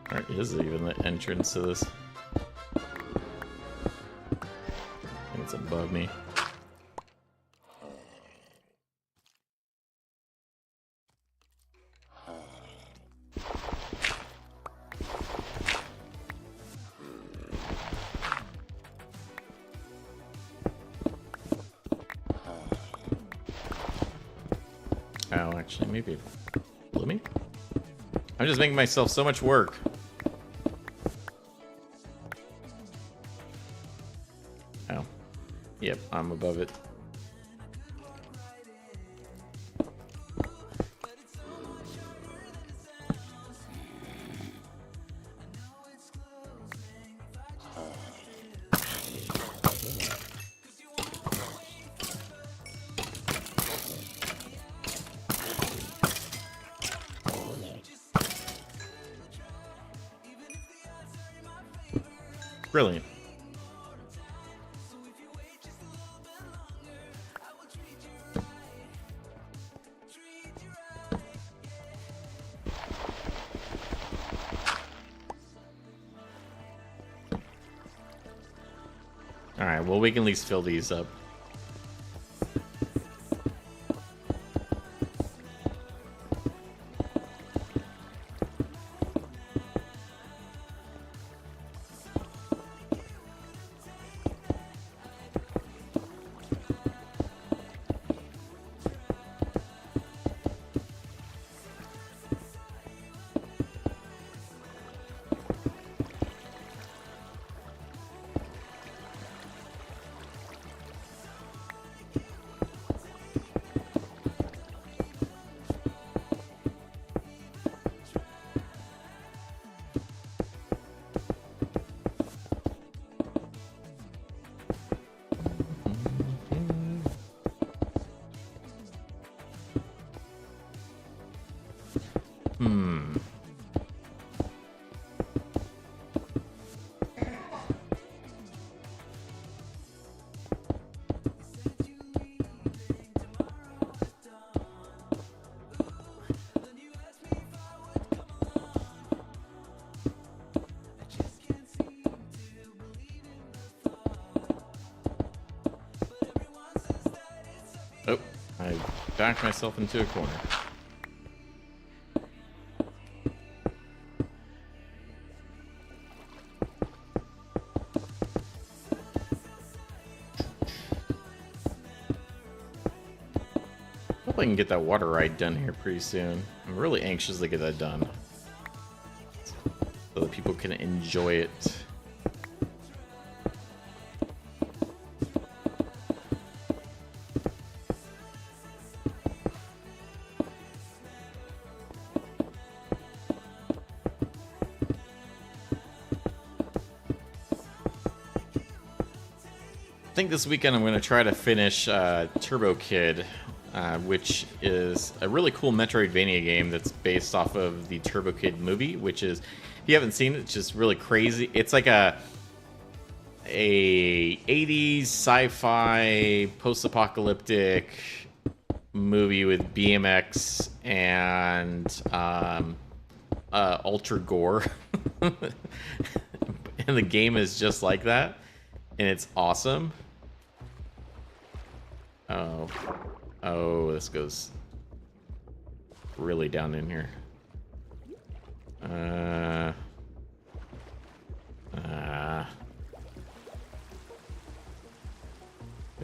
Where is even the entrance to this? I think it's above me. Actually, maybe let me. I'm just making myself so much work. Oh, yep, I'm above it. Brilliant. All right, well, we can at least fill these up. Oh, I backed myself into a corner. Hope I can get that water ride done here pretty soon. I'm really anxious to get that done, so that people can enjoy it. I think this weekend I'm going to try to finish Turbo Kid, which is a really cool Metroidvania game that's based off of the Turbo Kid movie, which is, if you haven't seen it, it's just really crazy. It's like a 80s sci-fi post-apocalyptic movie with BMX and ultra gore. And the game is just like that, and it's awesome. Oh, this goes really down in here.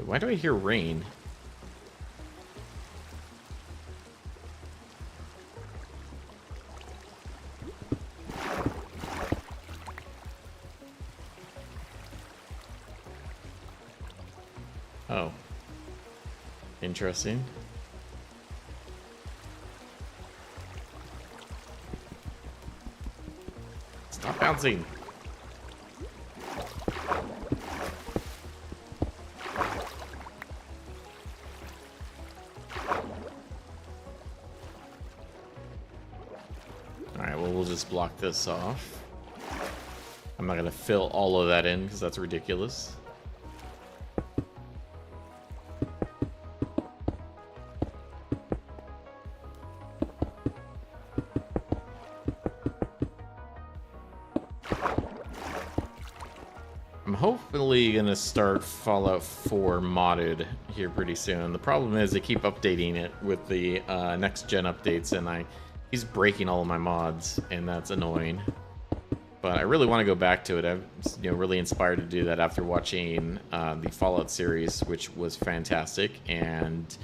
Why do I hear rain? Oh. Interesting. Stop bouncing. Alright, well, we'll just block this off. I'm not going to fill all of that in because that's ridiculous. I'm hopefully gonna start Fallout 4 modded here pretty soon. The problem is they keep updating it with the next gen updates, and he's breaking all of my mods, and that's annoying. But I really want to go back to it. I'm really inspired to do that after watching the Fallout series, which was fantastic, and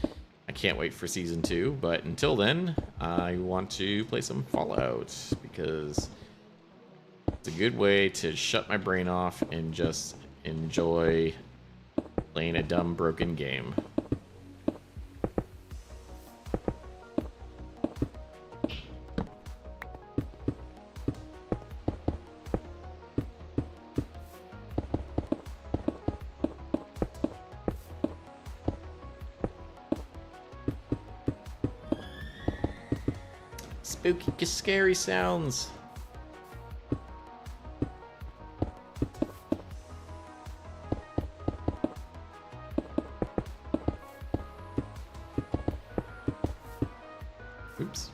I can't wait for season 2, but until then, I want to play some Fallout because it's a good way to shut my brain off and just enjoy playing a dumb, broken game. Spooky, scary sounds. Oops.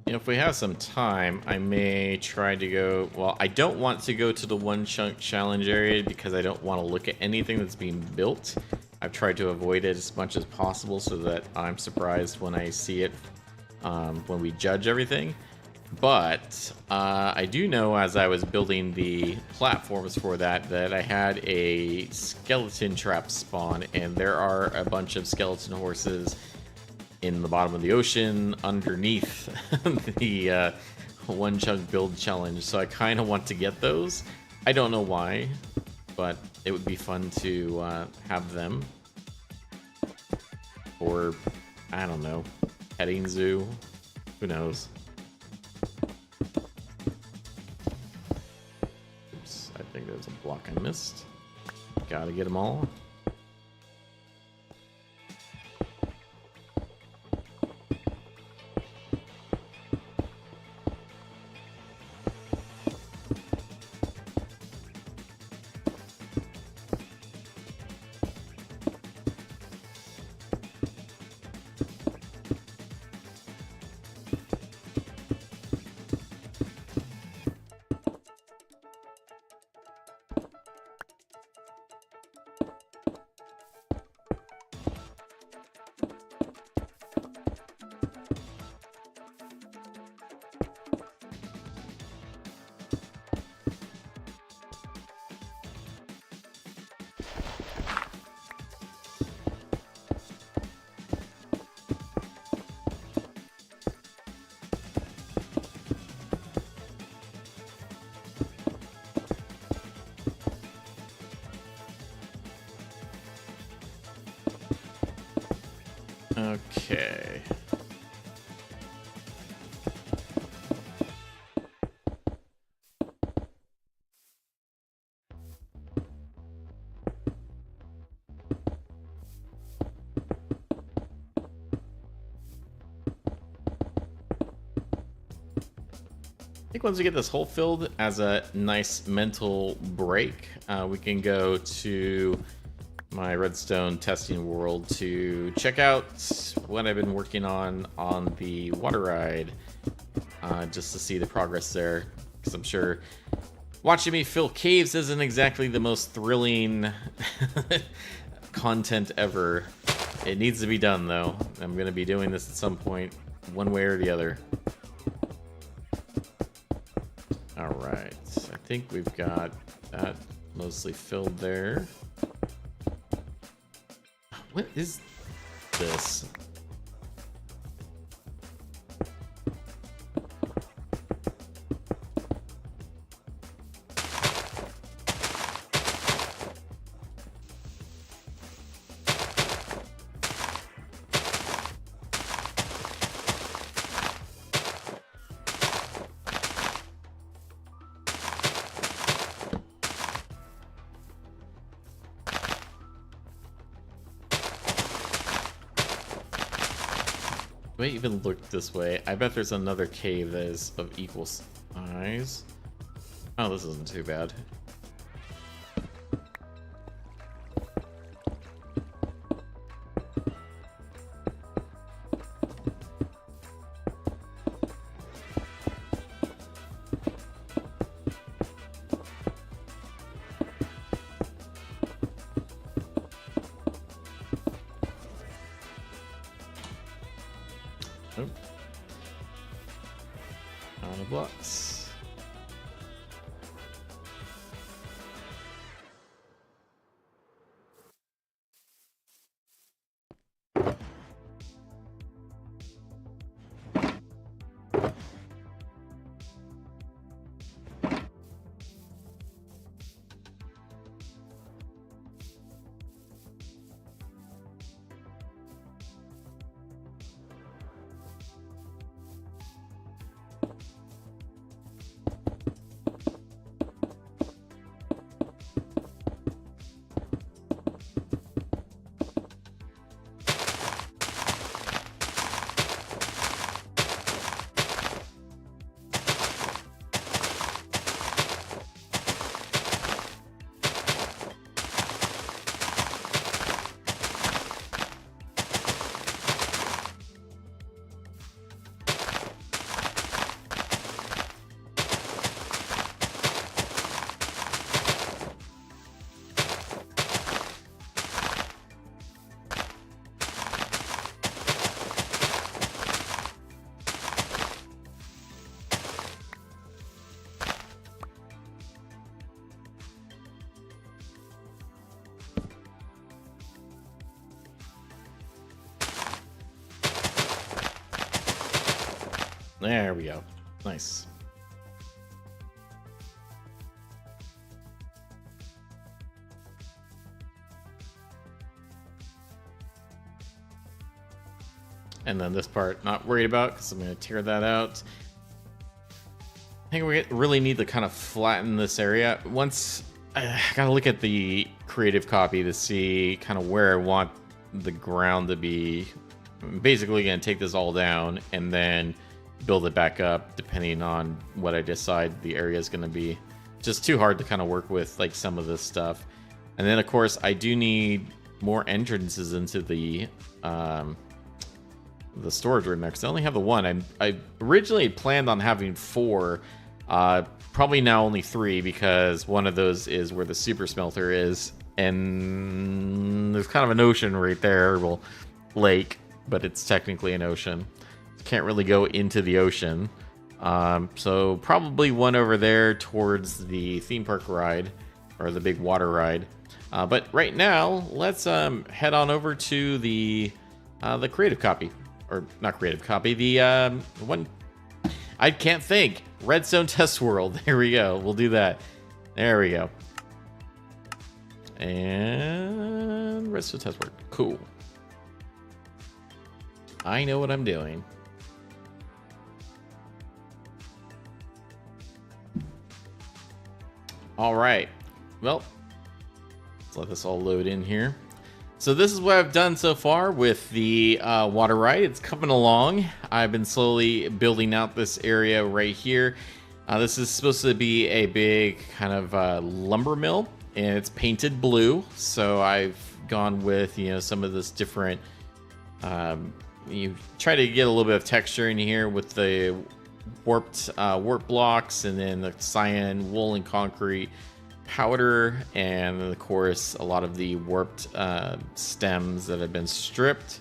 If we have some time, I may try to go... Well, I don't want to go to the one chunk challenge area because I don't want to look at anything that's being built. I've tried to avoid it as much as possible so that I'm surprised when I see it when we judge everything. But I do know as I was building the platforms for that I had a skeleton trap spawn, and there are a bunch of skeleton horses in the bottom of the ocean underneath the one chunk build challenge, so I kind of want to get those. I don't know why, but it would be fun to have them. Or, I don't know, petting zoo, who knows. Oops, I think there's a block I missed. Gotta get them all. Okay. I think once we get this hole filled, as a nice mental break, we can go to my redstone testing world to check out what I've been working on the water ride, just to see the progress there, because I'm sure watching me fill caves isn't exactly the most thrilling content ever. It needs to be done, though. I'm going to be doing this at some point, one way or the other. Alright, I think we've got that mostly filled there. What is this? Do I even look this way? I bet there's another cave that is of equal size. Oh, this isn't too bad. Out of blocks. There we go. Nice. And then this part, not worried about because I'm going to tear that out. I think we really need to kind of flatten this area. Once I gotta look at the creative copy to see kind of where I want the ground to be. I'm basically going to take this all down and then build it back up depending on what I decide the area is going to be. Just too hard to kind of work with like some of this stuff. And then of course I do need more entrances into the storage room there because I only have the one. I originally planned on having 4. Probably now only 3 because one of those is where the super smelter is, and there's kind of an ocean right there, well, lake, but it's technically an ocean. Can't really go into the ocean. So probably one over there towards the theme park ride or the big water ride. But right now, let's head on over to the creative copy, or not creative copy, the one I can't think. Redstone Test World. There we go. We'll do that. There we go. And Redstone Test World. Cool. I know what I'm doing. All right. Well, let's let this all load in here. So this is what I've done so far with the water ride. It's coming along. I've been slowly building out this area right here. This is supposed to be a big kind of lumber mill, and it's painted blue. So I've gone with, you know, some of this different. You try to get a little bit of texture in here with the warp blocks, and then the cyan wool and concrete powder, and then of course a lot of the warped stems that have been stripped.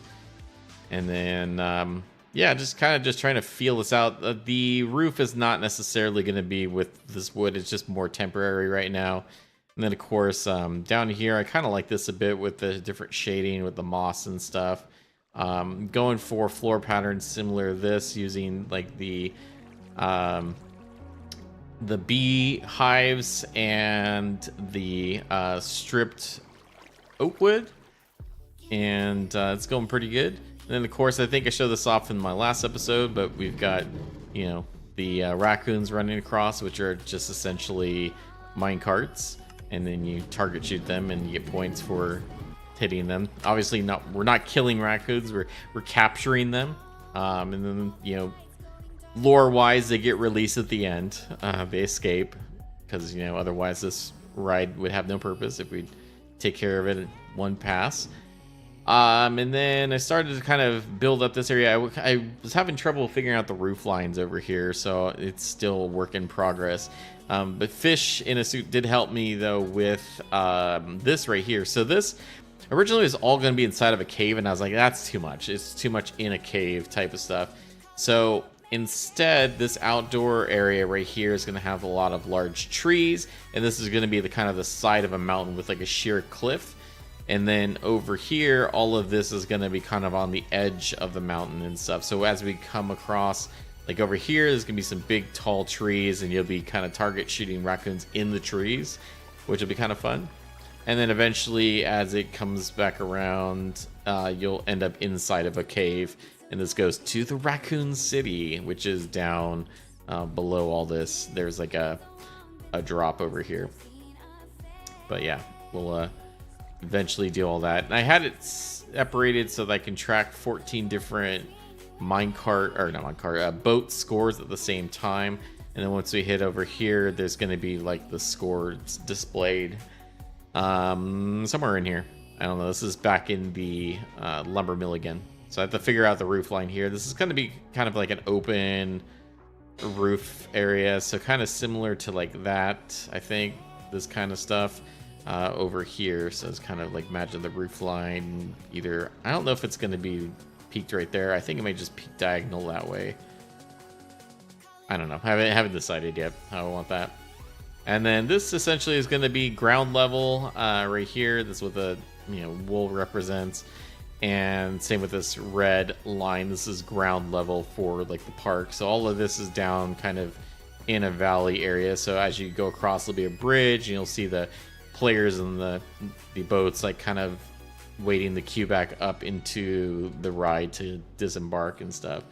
And then yeah, just trying to feel this out. The roof is not necessarily going to be with this wood, it's just more temporary right now. And then of course down here I kind of like this a bit with the different shading with the moss and stuff. Going for floor patterns similar to this, using like the bee hives and the stripped oak wood, and it's going pretty good. And then of course I think I showed this off in my last episode, but we've got, you know, the raccoons running across, which are just essentially mine carts, and then you target shoot them and you get points for hitting them. Obviously we're not killing raccoons, we're capturing them, and then, you know, lore wise they get released at the end. They escape because, you know, otherwise this ride would have no purpose if we take care of it in one pass. And then I started to kind of build up this area. I was having trouble figuring out the roof lines over here, so it's still a work in progress. But Fish in a Suit did help me though with this right here. So this originally was all going to be inside of a cave, and I was like, that's too much. It's too much in a cave type of stuff. So instead, this outdoor area right here is going to have a lot of large trees, and this is going to be the kind of the side of a mountain with like a sheer cliff. And then over here, all of this is going to be kind of on the edge of the mountain and stuff. So as we come across, like over here, there's going to be some big tall trees, and you'll be kind of target shooting raccoons in the trees, which will be kind of fun. And then eventually, as it comes back around, you'll end up inside of a cave. And this goes to the Raccoon City, which is down below all this. There's like a drop over here. But yeah, we'll eventually do all that. And I had it separated so that I can track 14 different boat scores at the same time. And then once we hit over here, there's going to be like the scores displayed somewhere in here. I don't know. This is back in the lumber mill again. So I have to figure out the roof line here. This is going to be kind of like an open roof area. So kind of similar to like that, I think, this kind of stuff over here. So it's kind of like imagine the roof line either. I don't know if it's going to be peaked right there. I think it might just peak diagonal that way. I don't know. I haven't decided yet how I want that. And then this essentially is going to be ground level right here. This is what the wool represents. And same with this red line. This is ground level for like the park. So all of this is down kind of in a valley area. So as you go across, there'll be a bridge, and you'll see the players and the boats like kind of waiting the queue back up into the ride to disembark and stuff.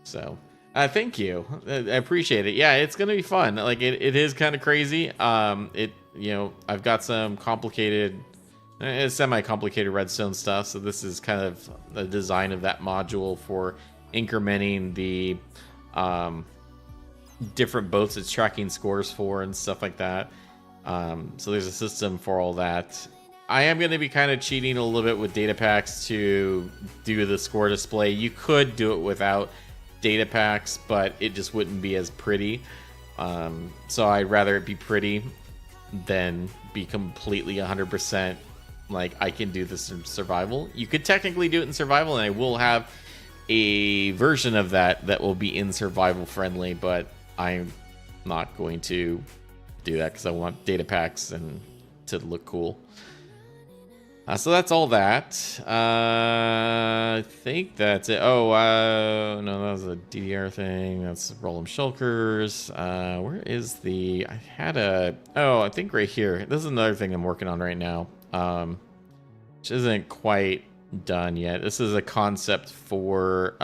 So thank you. I appreciate it. Yeah, it's gonna be fun. Like it is kind of crazy. I've got some complicated, semi-complicated redstone stuff. So this is kind of the design of that module for incrementing the different boats it's tracking scores for and stuff like that. So there's a system for all that. I am going to be kind of cheating a little bit with data packs to do the score display. You could do it without data packs, but it just wouldn't be as pretty. So I'd rather it be pretty than be completely 100% like I can do this in survival. You could technically do it in survival, and I will have a version of that will be in survival friendly, but I'm not going to do that because I want data packs and to look cool. So that's all that. I think that's it. Oh, no, that was a DDR thing. That's Roll'em Shulkers. Where is the... I think right here. This is another thing I'm working on right now, which isn't quite done yet. This is a concept for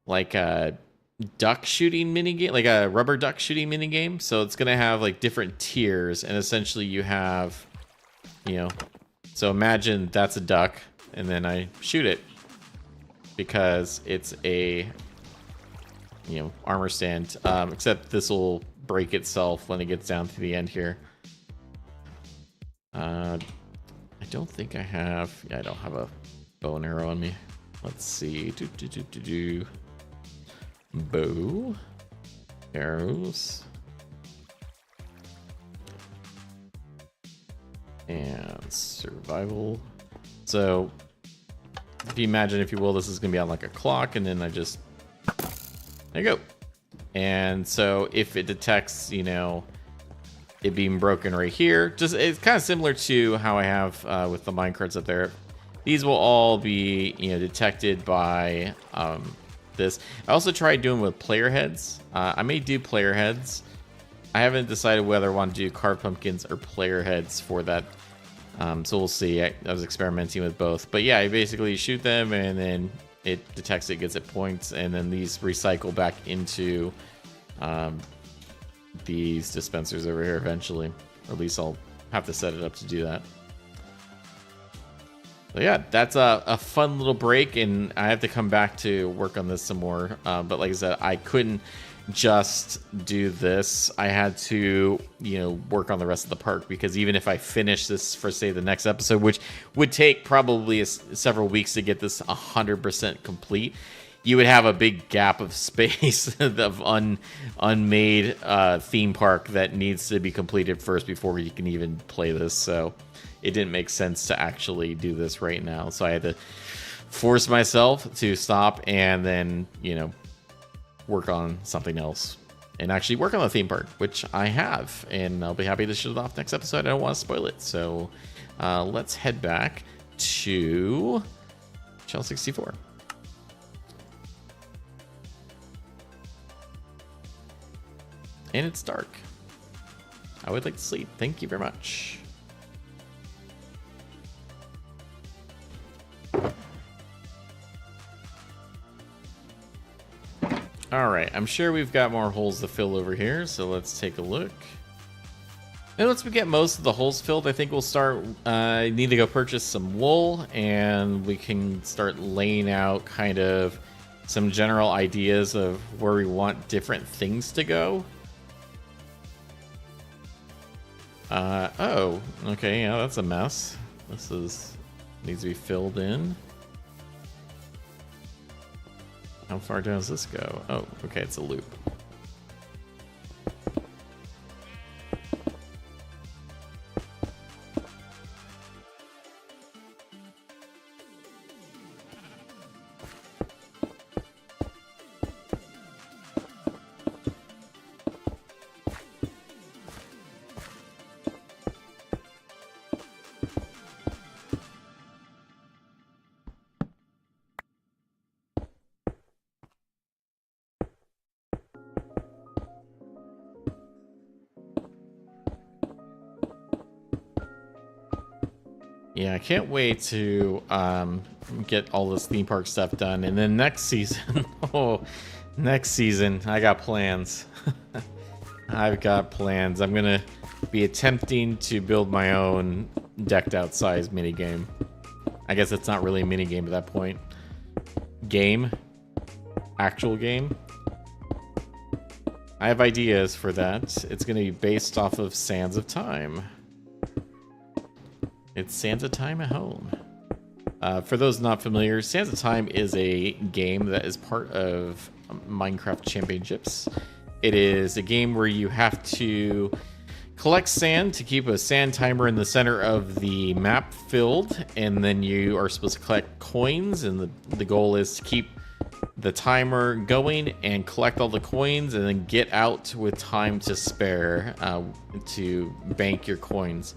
like a duck shooting minigame, like a rubber duck shooting minigame. So it's going to have like different tiers, and essentially you have... so imagine that's a duck, and then I shoot it because it's a, armor stand. Except this will break itself when it gets down to the end here. I don't think I have. Yeah, I don't have a bow and arrow on me. Let's see. Bow, arrows. And survival. So if you imagine, if you will, this is gonna be on like a clock, and then I just, there you go. And so if it detects, it being broken right here, just it's kind of similar to how I have with the minecarts up there. These will all be detected by this. I also tried doing with player heads. I may do player heads. I haven't decided whether I want to do carved pumpkins or player heads for that. So we'll see. I was experimenting with both. But yeah, you basically shoot them, and then it detects it, gets it points, and then these recycle back into these dispensers over here eventually. Or at least I'll have to set it up to do that. So yeah, that's a fun little break, and I have to come back to work on this some more. But like I said, I couldn't just do this. I had to work on the rest of the park, because even if I finish this for say the next episode, which would take probably several weeks to get this 100% complete, you would have a big gap of space of unmade theme park that needs to be completed first before you can even play this. So it didn't make sense to actually do this right now, so I had to force myself to stop and then work on something else and actually work on the theme park, which I have, and I'll be happy to show it off next episode. I don't want to spoil it, so let's head back to Channel 64. And it's dark. I would like to sleep. Thank you very much. All right, I'm sure we've got more holes to fill over here, so let's take a look. And once we get most of the holes filled, I think we'll start, need to go purchase some wool, and we can start laying out kind of some general ideas of where we want different things to go. Oh, okay, yeah, that's a mess. This needs to be filled in. How far down does this go? Oh, okay, it's a loop. Yeah, I can't wait to get all this theme park stuff done. And then next season, next season, I got plans. I've got plans. I'm going to be attempting to build my own decked out size minigame. I guess it's not really a minigame at that point. Game. Actual game. I have ideas for that. It's going to be based off of Sands of Time. It's Sands of Time at home. For those not familiar, Sands of Time is a game that is part of Minecraft Championships. It is a game where you have to collect sand to keep a sand timer in the center of the map filled, and then you are supposed to collect coins, and the goal is to keep the timer going and collect all the coins and then get out with time to spare to bank your coins.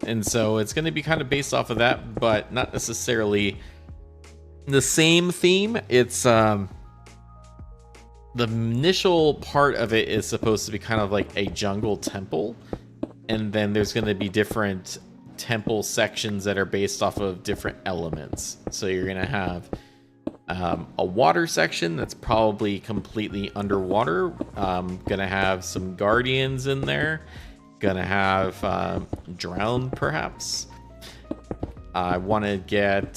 And so it's going to be kind of based off of that, but not necessarily the same theme. It's the initial part of it is supposed to be kind of like a jungle temple, and then there's going to be different temple sections that are based off of different elements. So you're going to have a water section that's probably completely underwater. Gonna have some guardians in there. Gonna have drown, perhaps. I want to get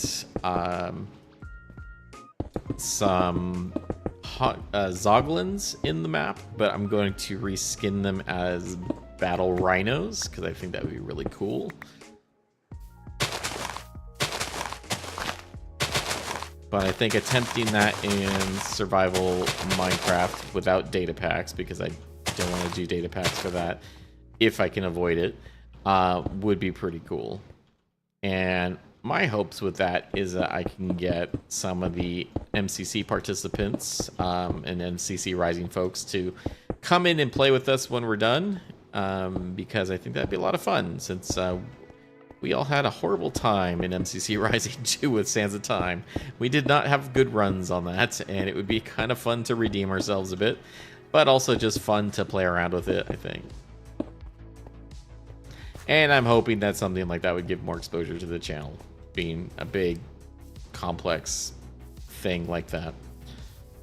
some zoglins in the map, but I'm going to reskin them as battle rhinos because I think that would be really cool. But I think attempting that in survival Minecraft without data packs, because I don't want to do data packs for that, if I can avoid it, would be pretty cool. And my hopes with that is that I can get some of the MCC participants and MCC Rising folks to come in and play with us when we're done, because I think that'd be a lot of fun, since we all had a horrible time in MCC Rising 2 with Sands of Time. We did not have good runs on that, and it would be kind of fun to redeem ourselves a bit, but also just fun to play around with it, I think. And I'm hoping that something like that would give more exposure to the channel, being a big, complex thing like that.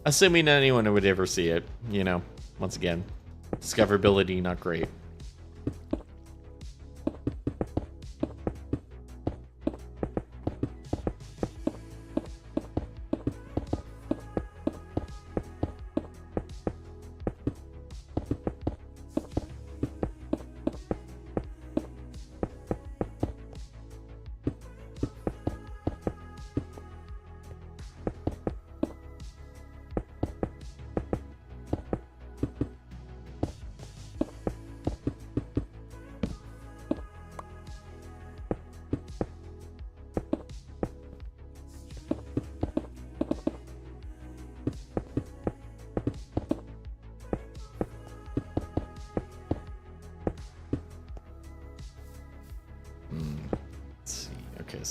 Assuming anyone would ever see it, you know, once again, discoverability not great.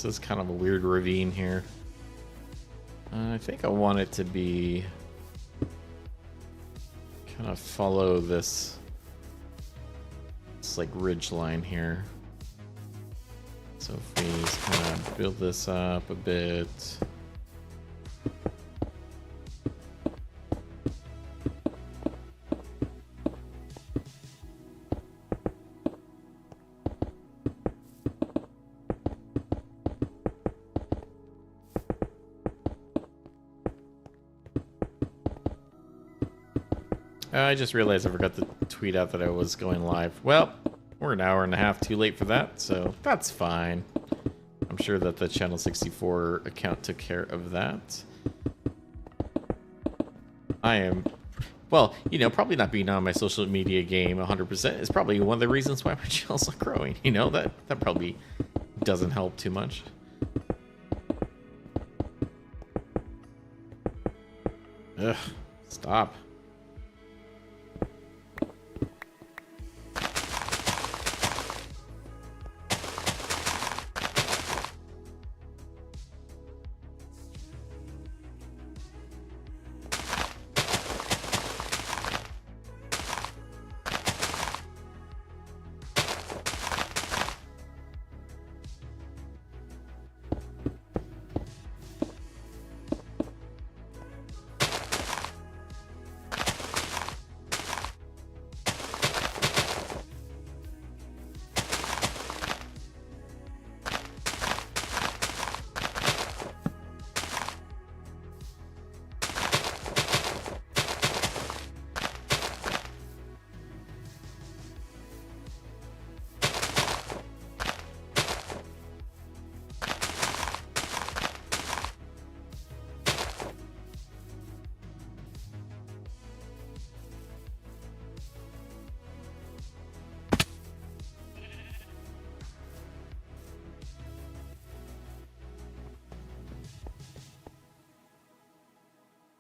This is kind of a weird ravine here. I think I want it to be kind of follow this like ridge line here. So if we just kind of build this up a bit. I just realized I forgot to tweet out that I was going live. Well, we're an hour and a half too late for that, so that's fine. I'm sure that the Channel 64 account took care of that. I am, well, you know, probably not being on my social media game 100% is probably one of the reasons why my channel's not growing. You know, that probably doesn't help too much. Ugh, stop.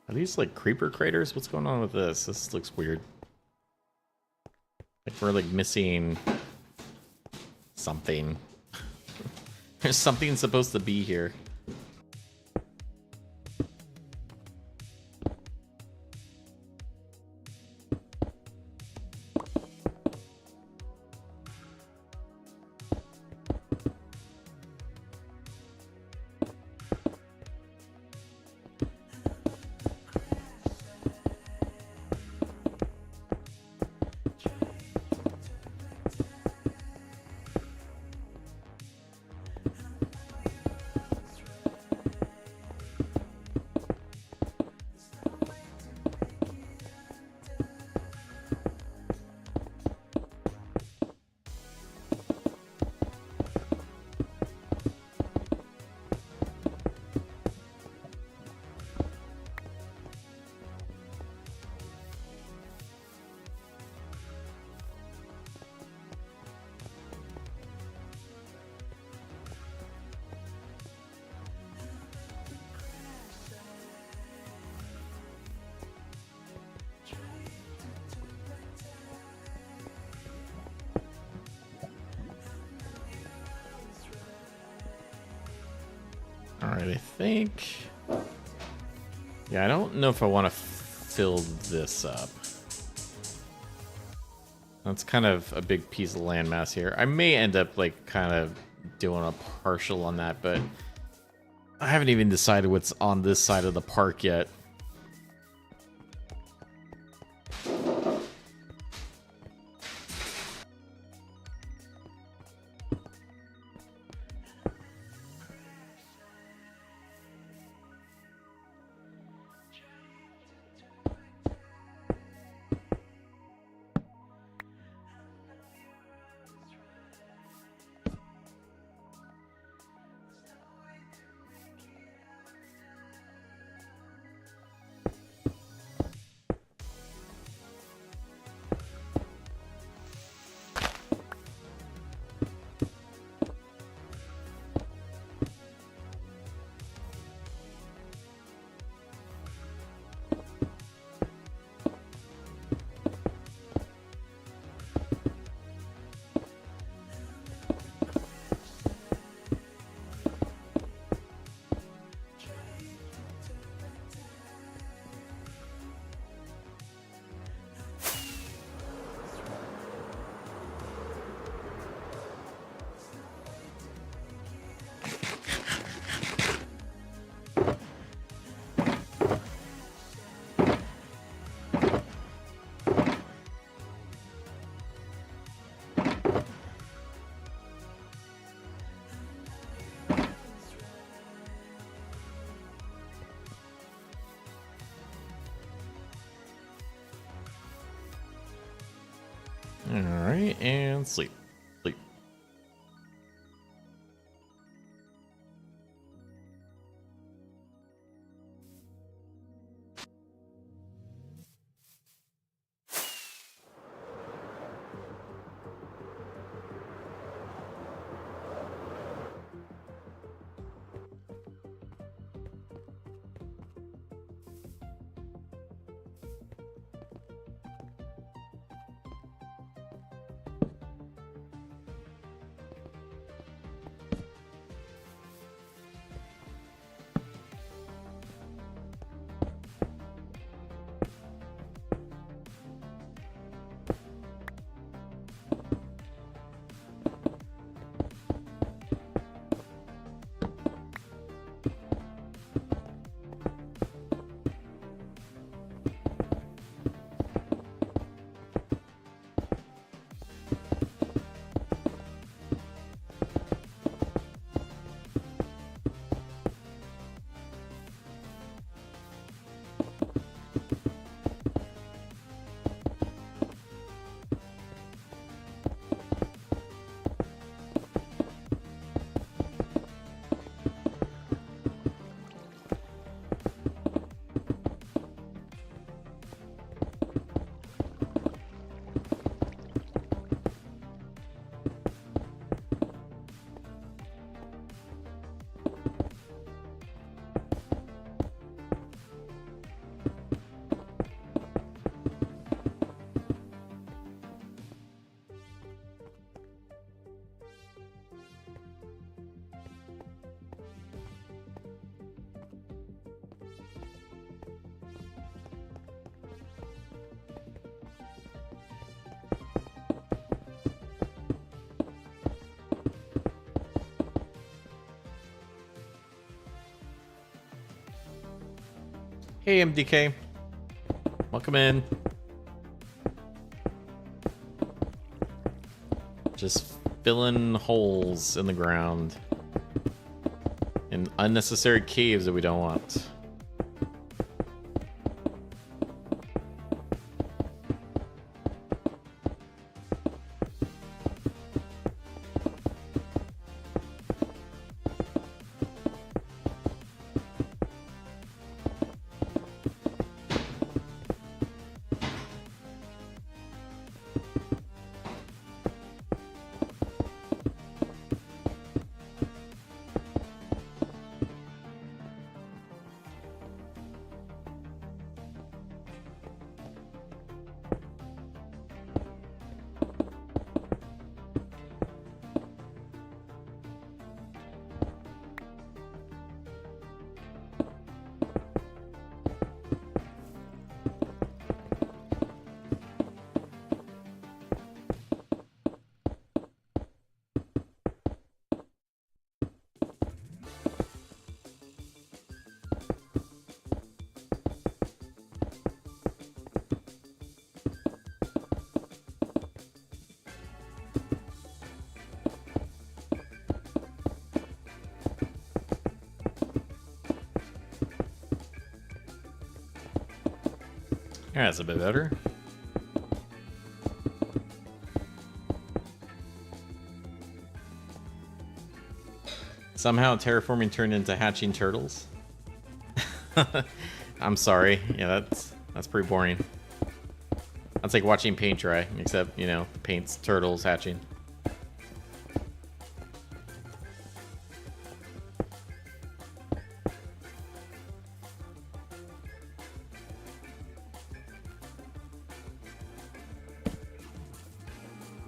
Are these like creeper craters? What's going on with this? This looks weird. Like we're like missing something. There's something supposed to be here. Alright, I think... Yeah, I don't know if I want to fill this up. That's kind of a big piece of landmass here. I may end up, like, kind of doing a partial on that, but I haven't even decided what's on this side of the park yet. All right, and sleep. Sleep. Hey, MDK. Welcome in. Just filling holes in the ground. And unnecessary caves that we don't want. Yeah, that's a bit better. Somehow terraforming turned into hatching turtles. I'm sorry. Yeah, that's pretty boring. That's like watching paint dry, except, you know, paint's turtles hatching.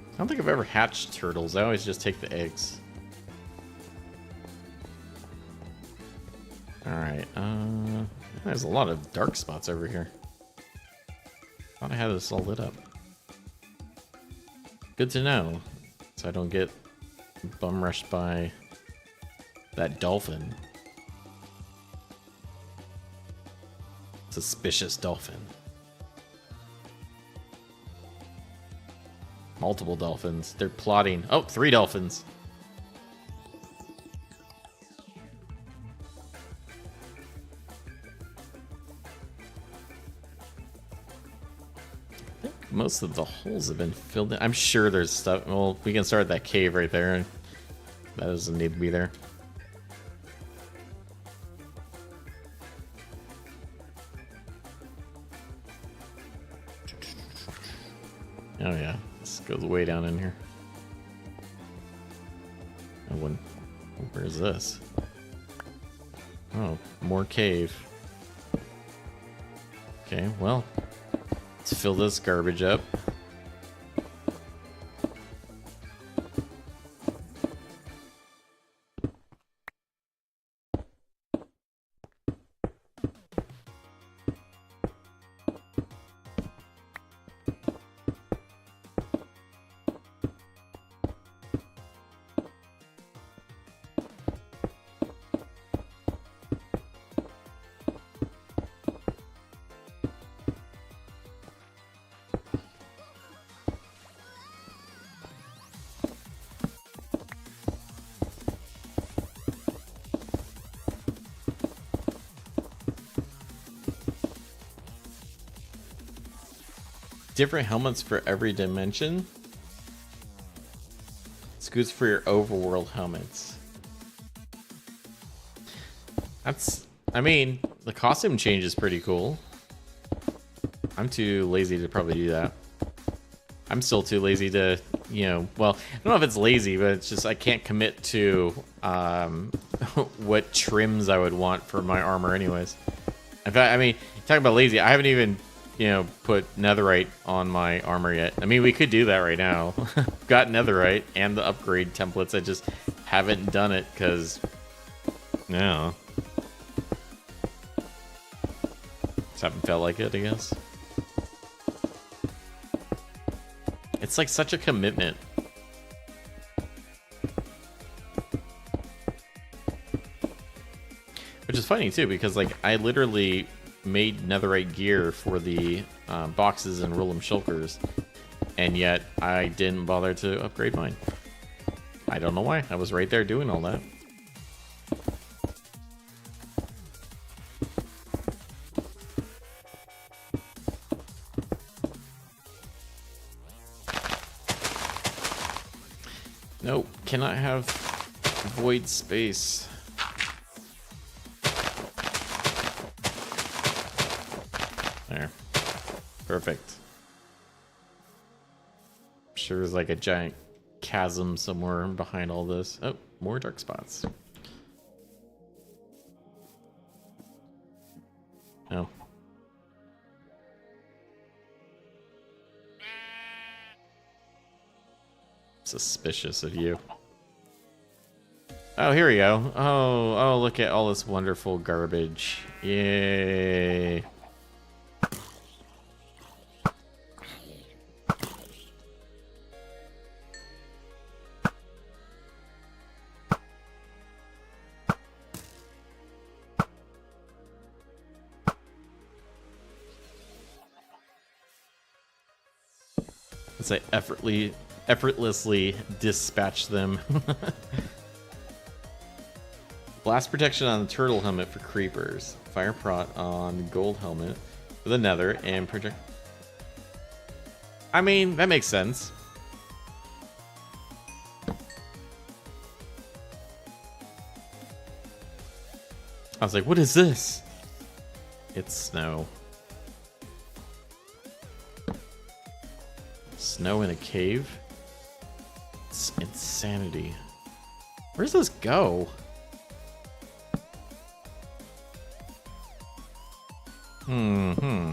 I don't think I've ever hatched turtles. I always just take the eggs. Alright, there's a lot of dark spots over here. Thought I had this all lit up. Good to know, so I don't get bum rushed by that dolphin. Suspicious dolphin. Multiple dolphins. They're plotting. Oh, 3 dolphins. I think most of the holes have been filled in. I'm sure there's stuff. Well, we can start that cave right there. That doesn't need to be there. Oh yeah, this goes way down in here. Where's this? Oh, more cave. Okay, well, let's fill this garbage up. Different helmets for every dimension. It's good for your overworld helmets. I mean, the costume change is pretty cool. I'm too lazy to probably do that. I'm still too lazy to, well, I don't know if it's lazy, but it's just I can't commit to what trims I would want for my armor anyways. In fact, I mean, talking about lazy, I haven't even put netherite on my armor yet. I mean, we could do that right now. Got netherite and the upgrade templates. I just haven't done it because, no. Just haven't felt like it, I guess. It's like such a commitment. Which is funny too, because like I literally made netherite gear for the boxes and Rulum shulkers, and yet I didn't bother to upgrade mine. I don't know why. I was right there doing all that. Nope, cannot have void space. There. Perfect. I'm sure there's like a giant chasm somewhere behind all this. Oh, more dark spots. No. Suspicious of you. Oh, here we go. Oh, look at all this wonderful garbage. Yay. As I effortlessly dispatch them. Blast protection on the turtle helmet for creepers. Fire prot on gold helmet for the nether and project. I mean, that makes sense. I was like, what is this? It's snow. Snow in a cave? It's insanity. Where does this go? Hmm.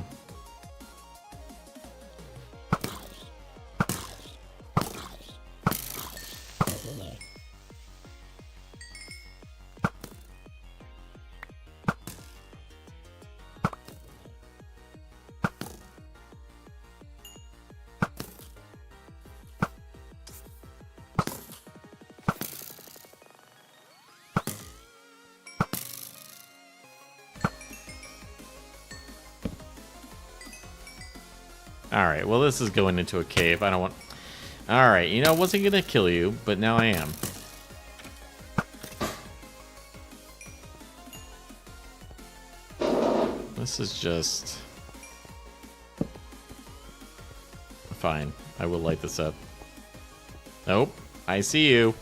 Alright, well this is going into a cave. I don't want... Alright, I wasn't gonna kill you, but now I am. This is just... Fine. I will light this up. Nope. I see you.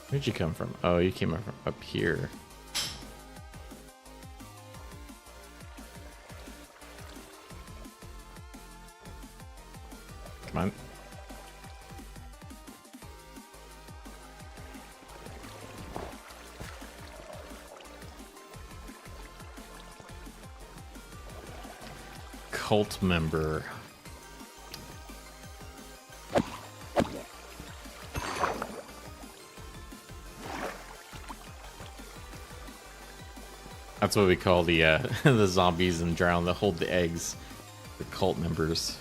Where'd you come from? Oh, you came up from up here. Come on. Cult member. That's what we call the the zombies and drown that hold the eggs. The cult members.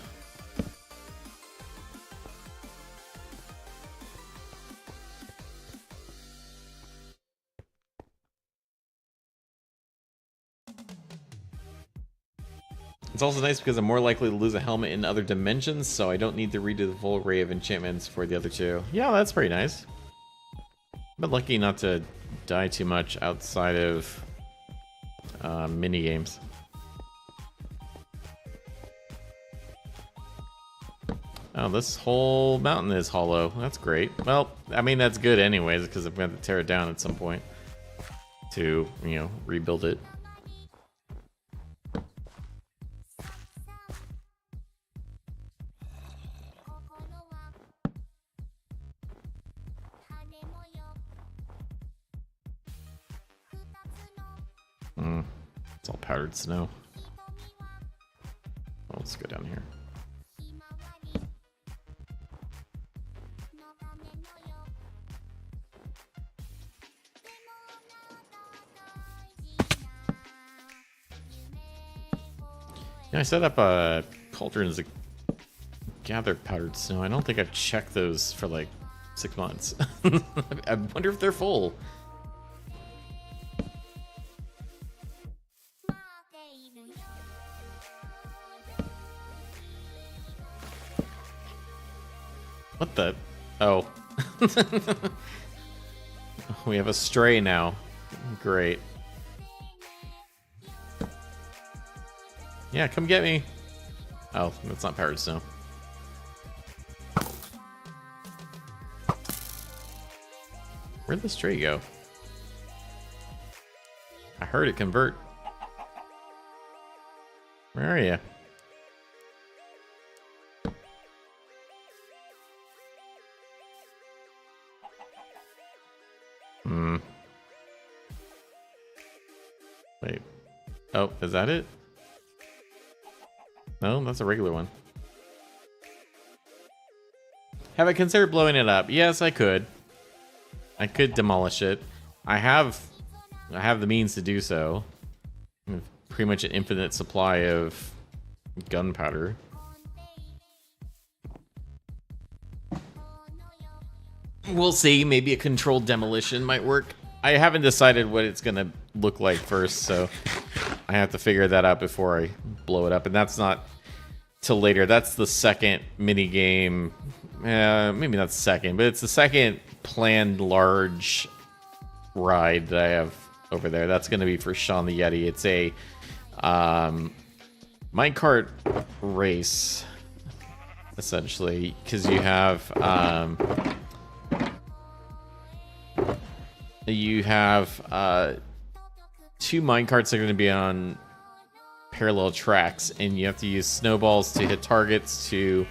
It's also nice because I'm more likely to lose a helmet in other dimensions, so I don't need to redo the full array of enchantments for the other two. Yeah, that's pretty nice. But lucky not to die too much outside of mini games. Oh, this whole mountain is hollow. That's great. Well, I mean, that's good anyways, because I'm going to tear it down at some point to, you know, rebuild it. It's all powdered snow. Oh, let's go down here. Yeah, I set up cauldrons to gather powdered snow. I don't think I've checked those for like 6 months. I wonder if they're full. What the? Oh. We have a stray now. Great. Yeah, come get me. Oh, that's not powdered snow. Where'd the stray go? I heard it convert. Where are you? Wait. Oh, is that it? No, that's a regular one. Have I considered blowing it up? Yes, I could. I could demolish it. I have the means to do so. I have pretty much an infinite supply of gunpowder. We'll see. Maybe a controlled demolition might work. I haven't decided what it's gonna look like first, so I have to figure that out before I blow it up. And that's not till later. That's the second mini game. Maybe not second, but it's the second planned large ride that I have over there. That's gonna be for Shaun the Yeti. It's a minecart race, essentially, because you have two minecarts that are going to be on parallel tracks, and you have to use snowballs to hit targets to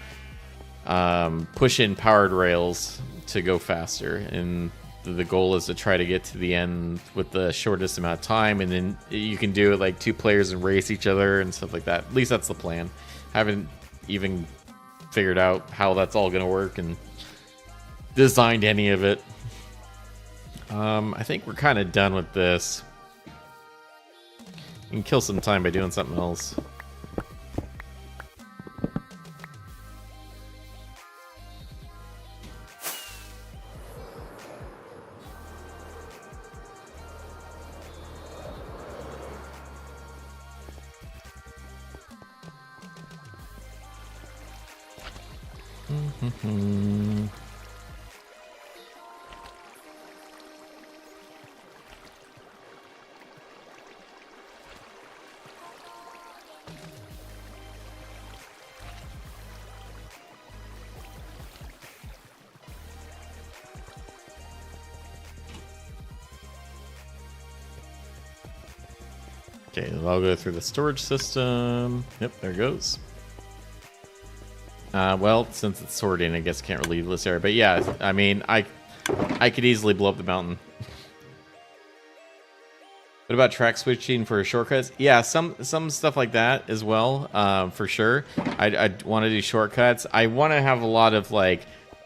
push in powered rails to go faster. And the goal is to try to get to the end with the shortest amount of time, and then you can do it like two players and race each other and stuff like that. At least that's the plan. Haven't even figured out how that's all going to work and designed any of it. I think we're kind of done with this. You can kill some time by doing something else. Okay, I'll go through the storage system. Yep, there it goes. Well, since it's sorting, I guess can't really leave this area. But yeah, I mean, I could easily blow up the mountain. What about track switching for shortcuts? Yeah, some stuff like that as well, for sure. I want to do shortcuts. I want to have a lot of, like,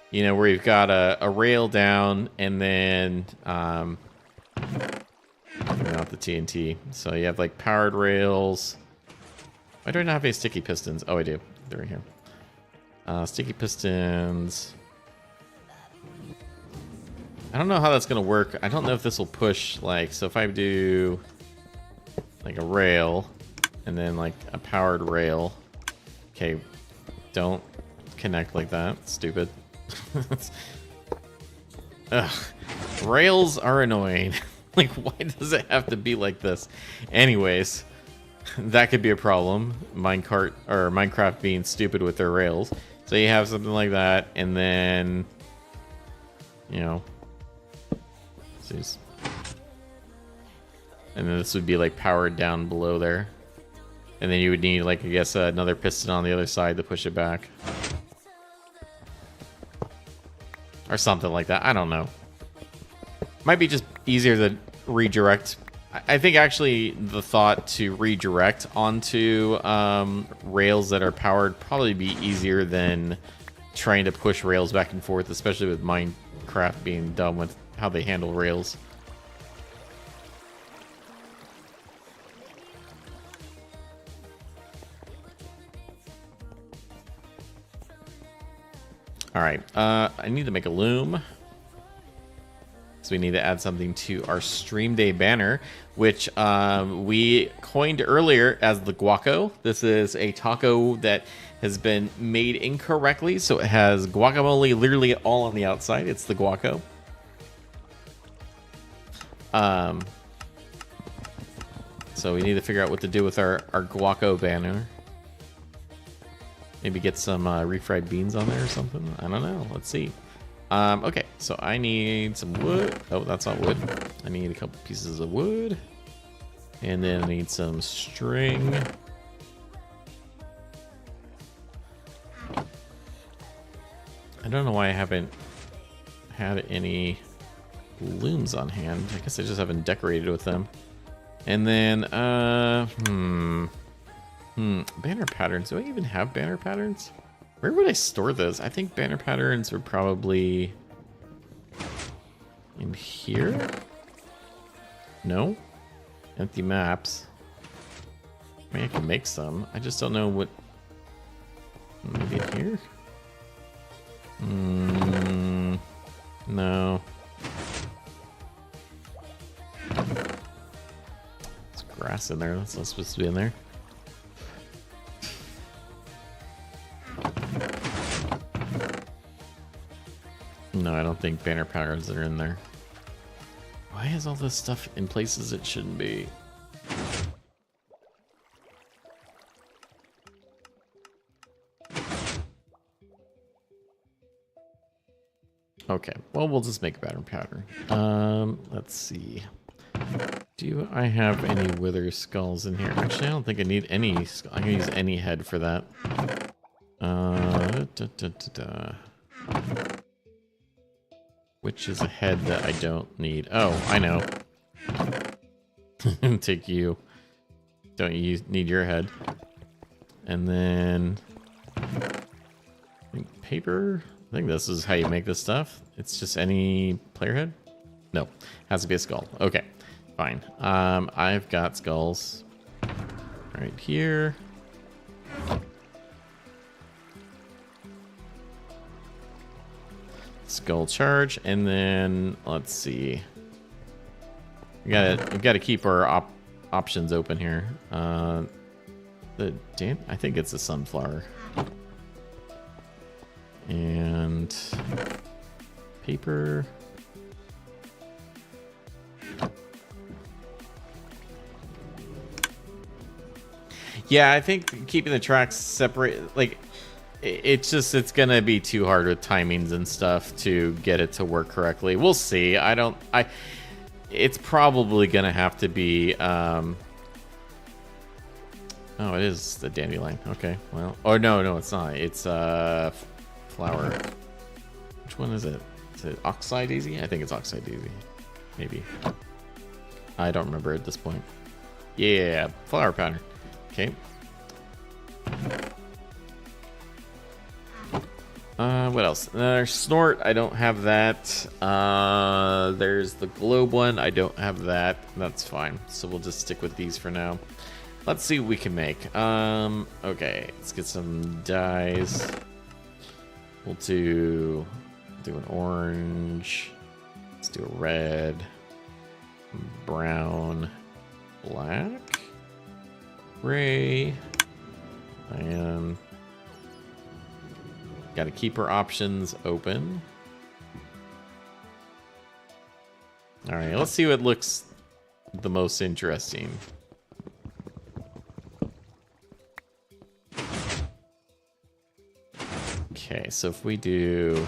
you know, where you've got a rail down and then not the TNT. So you have like powered rails. Why do I not have any sticky pistons? Oh, I do. They're right here. Sticky pistons. I don't know how that's gonna work. I don't know if this will push, like, so if I do like a rail and then like a powered rail. Okay, don't connect like that. Stupid. Ugh. Rails are annoying. Like, why does it have to be like this? Anyways, that could be a problem. Minecraft being stupid with their rails. So you have something like that, and then, you know, and then this would be like powered down below there, and then you would need, like, I guess another piston on the other side to push it back, or something like that. I don't know. Might be just easier to redirect. I think actually the thought to redirect onto rails that are powered probably be easier than trying to push rails back and forth, especially with Minecraft being dumb with how they handle rails. All right, I need to make a loom. So we need to add something to our stream day banner, which we coined earlier as the guaco. This is a taco that has been made incorrectly, so it has guacamole literally all on the outside. It's the guaco. So we need to figure out what to do with our guaco banner. Maybe get some refried beans on there or something. I don't know. Let's see. Okay, so I need some wood. Oh, that's not wood. I need a couple pieces of wood. And then I need some string. I don't know why I haven't had any looms on hand. I guess I just haven't decorated with them. And then, banner patterns. Do I even have banner patterns? Where would I store those? I think banner patterns are probably in here. No? Empty maps. I mean, I can make some. I just don't know what... Maybe in here? No. There's grass in there. That's not supposed to be in there. No, I don't think banner patterns are in there. Why is all this stuff in places it shouldn't be? Okay, well, we'll just make a banner pattern. Let's see. Do I have any wither skulls in here? Actually, I don't think I need any. I can use any head for that. Which is a head that I don't need? Oh, I know. Take you. Don't you need your head? And then paper. I think this is how you make this stuff. It's just any player head? No, has to be a skull. Okay, fine. I've got skulls right here. Skull charge, and then let's see. We gotta keep our options open here. I think it's a sunflower. And paper. Yeah, I think keeping the tracks separate, like, it's gonna be too hard with timings and stuff to get it to work correctly. We'll see. It's probably gonna have to be, oh, it is the dandelion. Okay, well, oh, no, it's not. It's, flower. Which one is it? Is it oxeye daisy? I think it's oxeye daisy. Maybe. I don't remember at this point. Yeah, flower pattern. Okay. What else? Snort, I don't have that. There's the globe one. I don't have that. That's fine. So we'll just stick with these for now. Let's see what we can make. Okay, let's get some dyes. We'll do an orange. Let's do a red, brown, black, gray, and got to keep our options open. All right, let's see what looks the most interesting. Okay, so if we do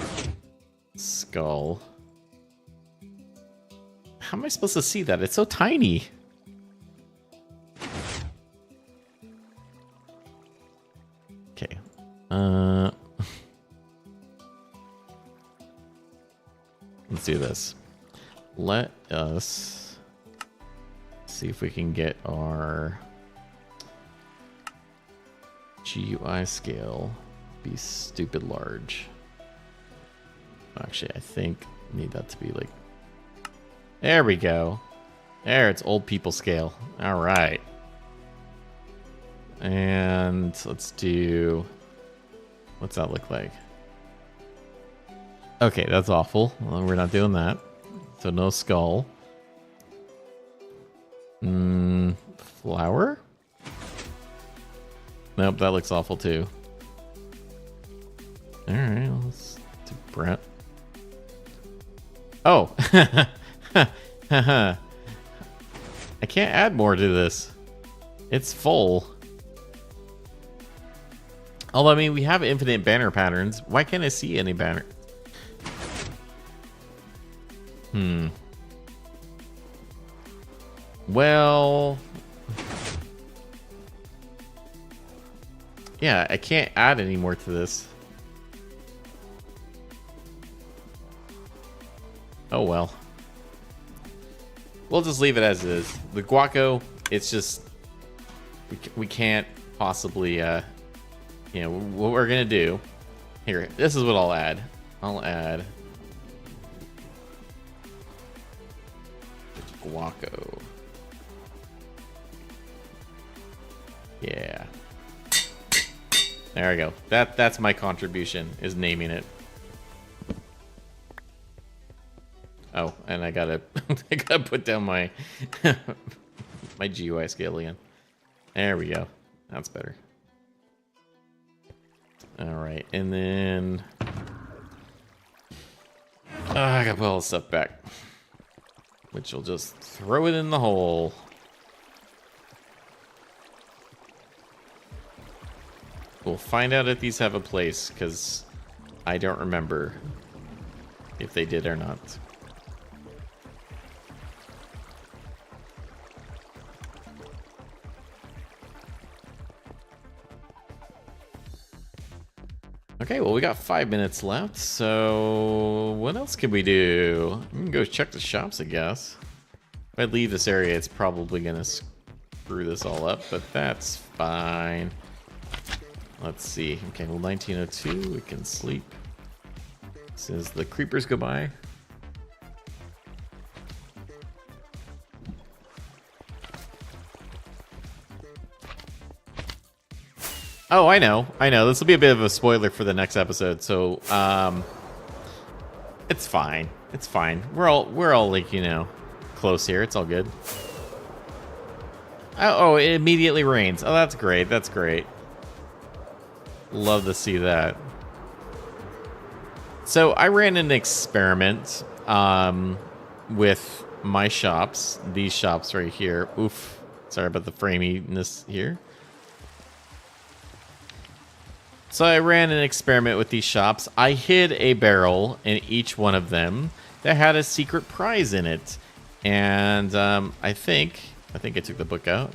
skull, how am I supposed to see that? It's so tiny. Okay. Let's do this. Let us see if we can get our GUI scale be stupid large. Actually, I think I need that to be like, there we go. There, it's old people scale. All right. And let's do, what's that look like? Okay, that's awful. Well, we're not doing that. So no skull. Flower? Nope, that looks awful too. All right, let's do Brett. Oh, I can't add more to this. It's full. Although, I mean, we have infinite banner patterns. Why can't I see any banner? Well, yeah, I can't add any more to this. Oh well. We'll just leave it as is. The Guaco, it's just we can't possibly you know what we're gonna do. Here, this is what I'll add. I'll add Guaco. Yeah. There we go. That's my contribution, is naming it. Oh, and I gotta put down my my GUI scale again. There we go. That's better. All right, and then I gotta put all the stuff back, which will just throw it in the hole. We'll find out if these have a place, because I don't remember if they did or not. Okay, well, we got 5 minutes left, so what else can we do? We can go check the shops, I guess. If I leave this area, it's probably gonna screw this all up, but that's fine. Let's see. Okay, well, 1902, we can sleep. As soon as the creepers go by. Oh, I know. This will be a bit of a spoiler for the next episode, so it's fine. It's fine. We're all like, you know, close here. It's all good. Oh, it immediately rains. Oh, that's great. That's great. Love to see that. So I ran an experiment with my shops. These shops right here. Oof. Sorry about the framiness here. So I ran an experiment with these shops. I hid a barrel in each one of them that had a secret prize in it. And I think I took the book out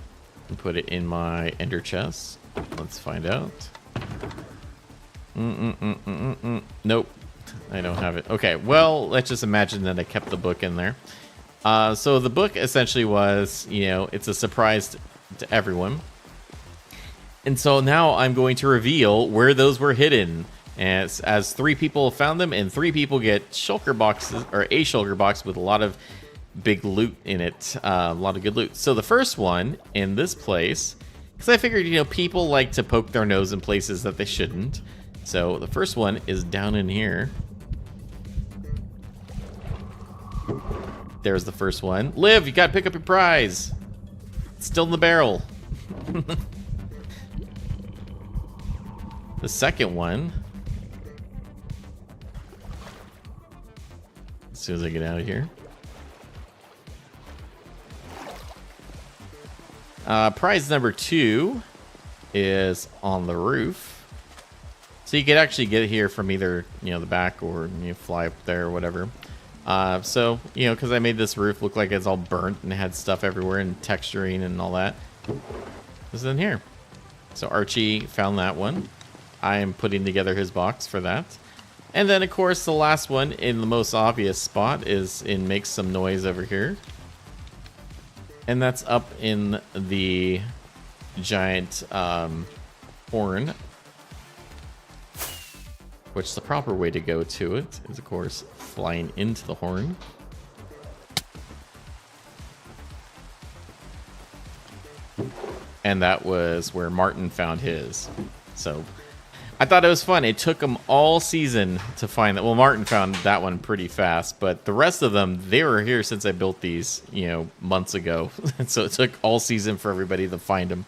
and put it in my ender chest. Let's find out. Nope. I don't have it. Okay, well, let's just imagine that I kept the book in there. So the book essentially was, it's a surprise to everyone. And so now I'm going to reveal where those were hidden. As 3 people found them, and 3 people get shulker boxes, or a shulker box with a lot of big loot in it. A lot of good loot. So the first one in this place, because I figured, people like to poke their nose in places that they shouldn't. So the first one is down in here. There's the first one. Liv, you gotta pick up your prize. It's still in the barrel. The second one. As soon as I get out of here. Prize number 2 is on the roof. So you could actually get it here from either, the back, or fly up there or whatever. So, because I made this roof look like it's all burnt and it had stuff everywhere and texturing and all that. This is in here. So Archie found that one. I am putting together his box for that. And then, of course, the last one in the most obvious spot is in Make Some Noise over here. And that's up in the giant horn. Which the proper way to go to it is, of course, flying into the horn. And that was where Martin found his. So I thought it was fun. It took him all season to find that. Well, Martin found that one pretty fast, but the rest of them, they were here since I built these, months ago. So it took all season for everybody to find them,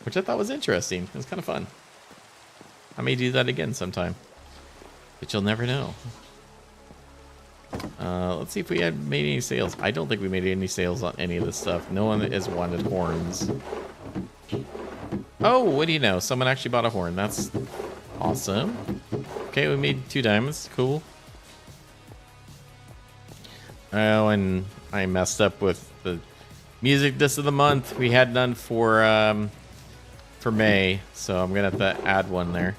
which I thought was interesting. It was kind of fun. I may do that again sometime, but you'll never know. Let's see if we had made any sales. I don't think we made any sales on any of this stuff. No one has wanted horns. Oh, what do you know? Someone actually bought a horn. That's awesome. Okay, we made 2 diamonds. Cool. Oh, and I messed up with the music disc of the month. We had none for May, so I'm gonna have to add one there.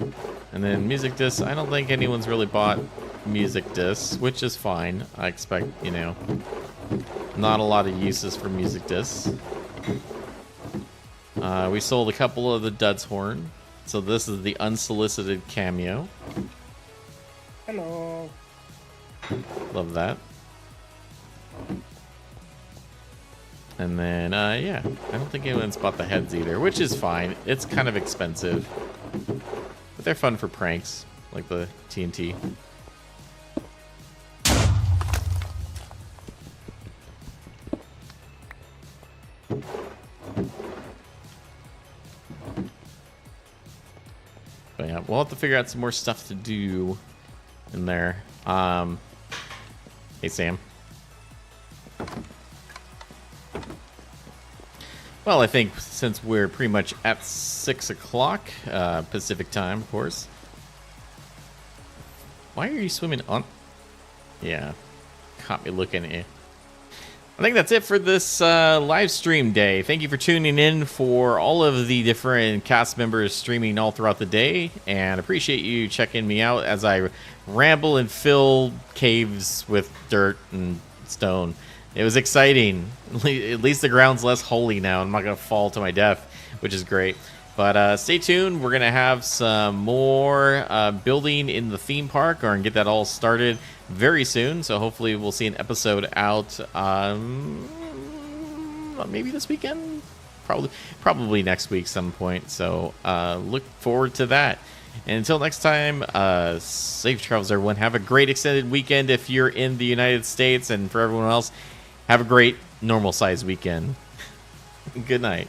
And then music discs. I don't think anyone's really bought music discs, which is fine. I expect, not a lot of uses for music discs. We sold a couple of the Dud's horn. So this is the unsolicited cameo. Hello. Love that. And then, yeah, I don't think anyone's bought the heads either, which is fine. It's kind of expensive, but they're fun for pranks, like the TNT. But yeah, we'll have to figure out some more stuff to do in there. Hey, Sam. Well, I think since we're pretty much at 6 o'clock Pacific time, of course. Why are you swimming on? Yeah, caught me looking at you. I think that's it for this live stream day. Thank you for tuning in for all of the different cast members streaming all throughout the day, and appreciate you checking me out as I ramble and fill caves with dirt and stone. It was exciting. At least the ground's less holy now. I'm not going to fall to my death, which is great. But stay tuned. We're going to have some more building in the theme park, or get that all started very soon. So hopefully we'll see an episode out maybe this weekend? Probably next week some point. So look forward to that. And until next time, safe travels, everyone. Have a great extended weekend if you're in the United States. And for everyone else, have a great normal-sized weekend. Good night.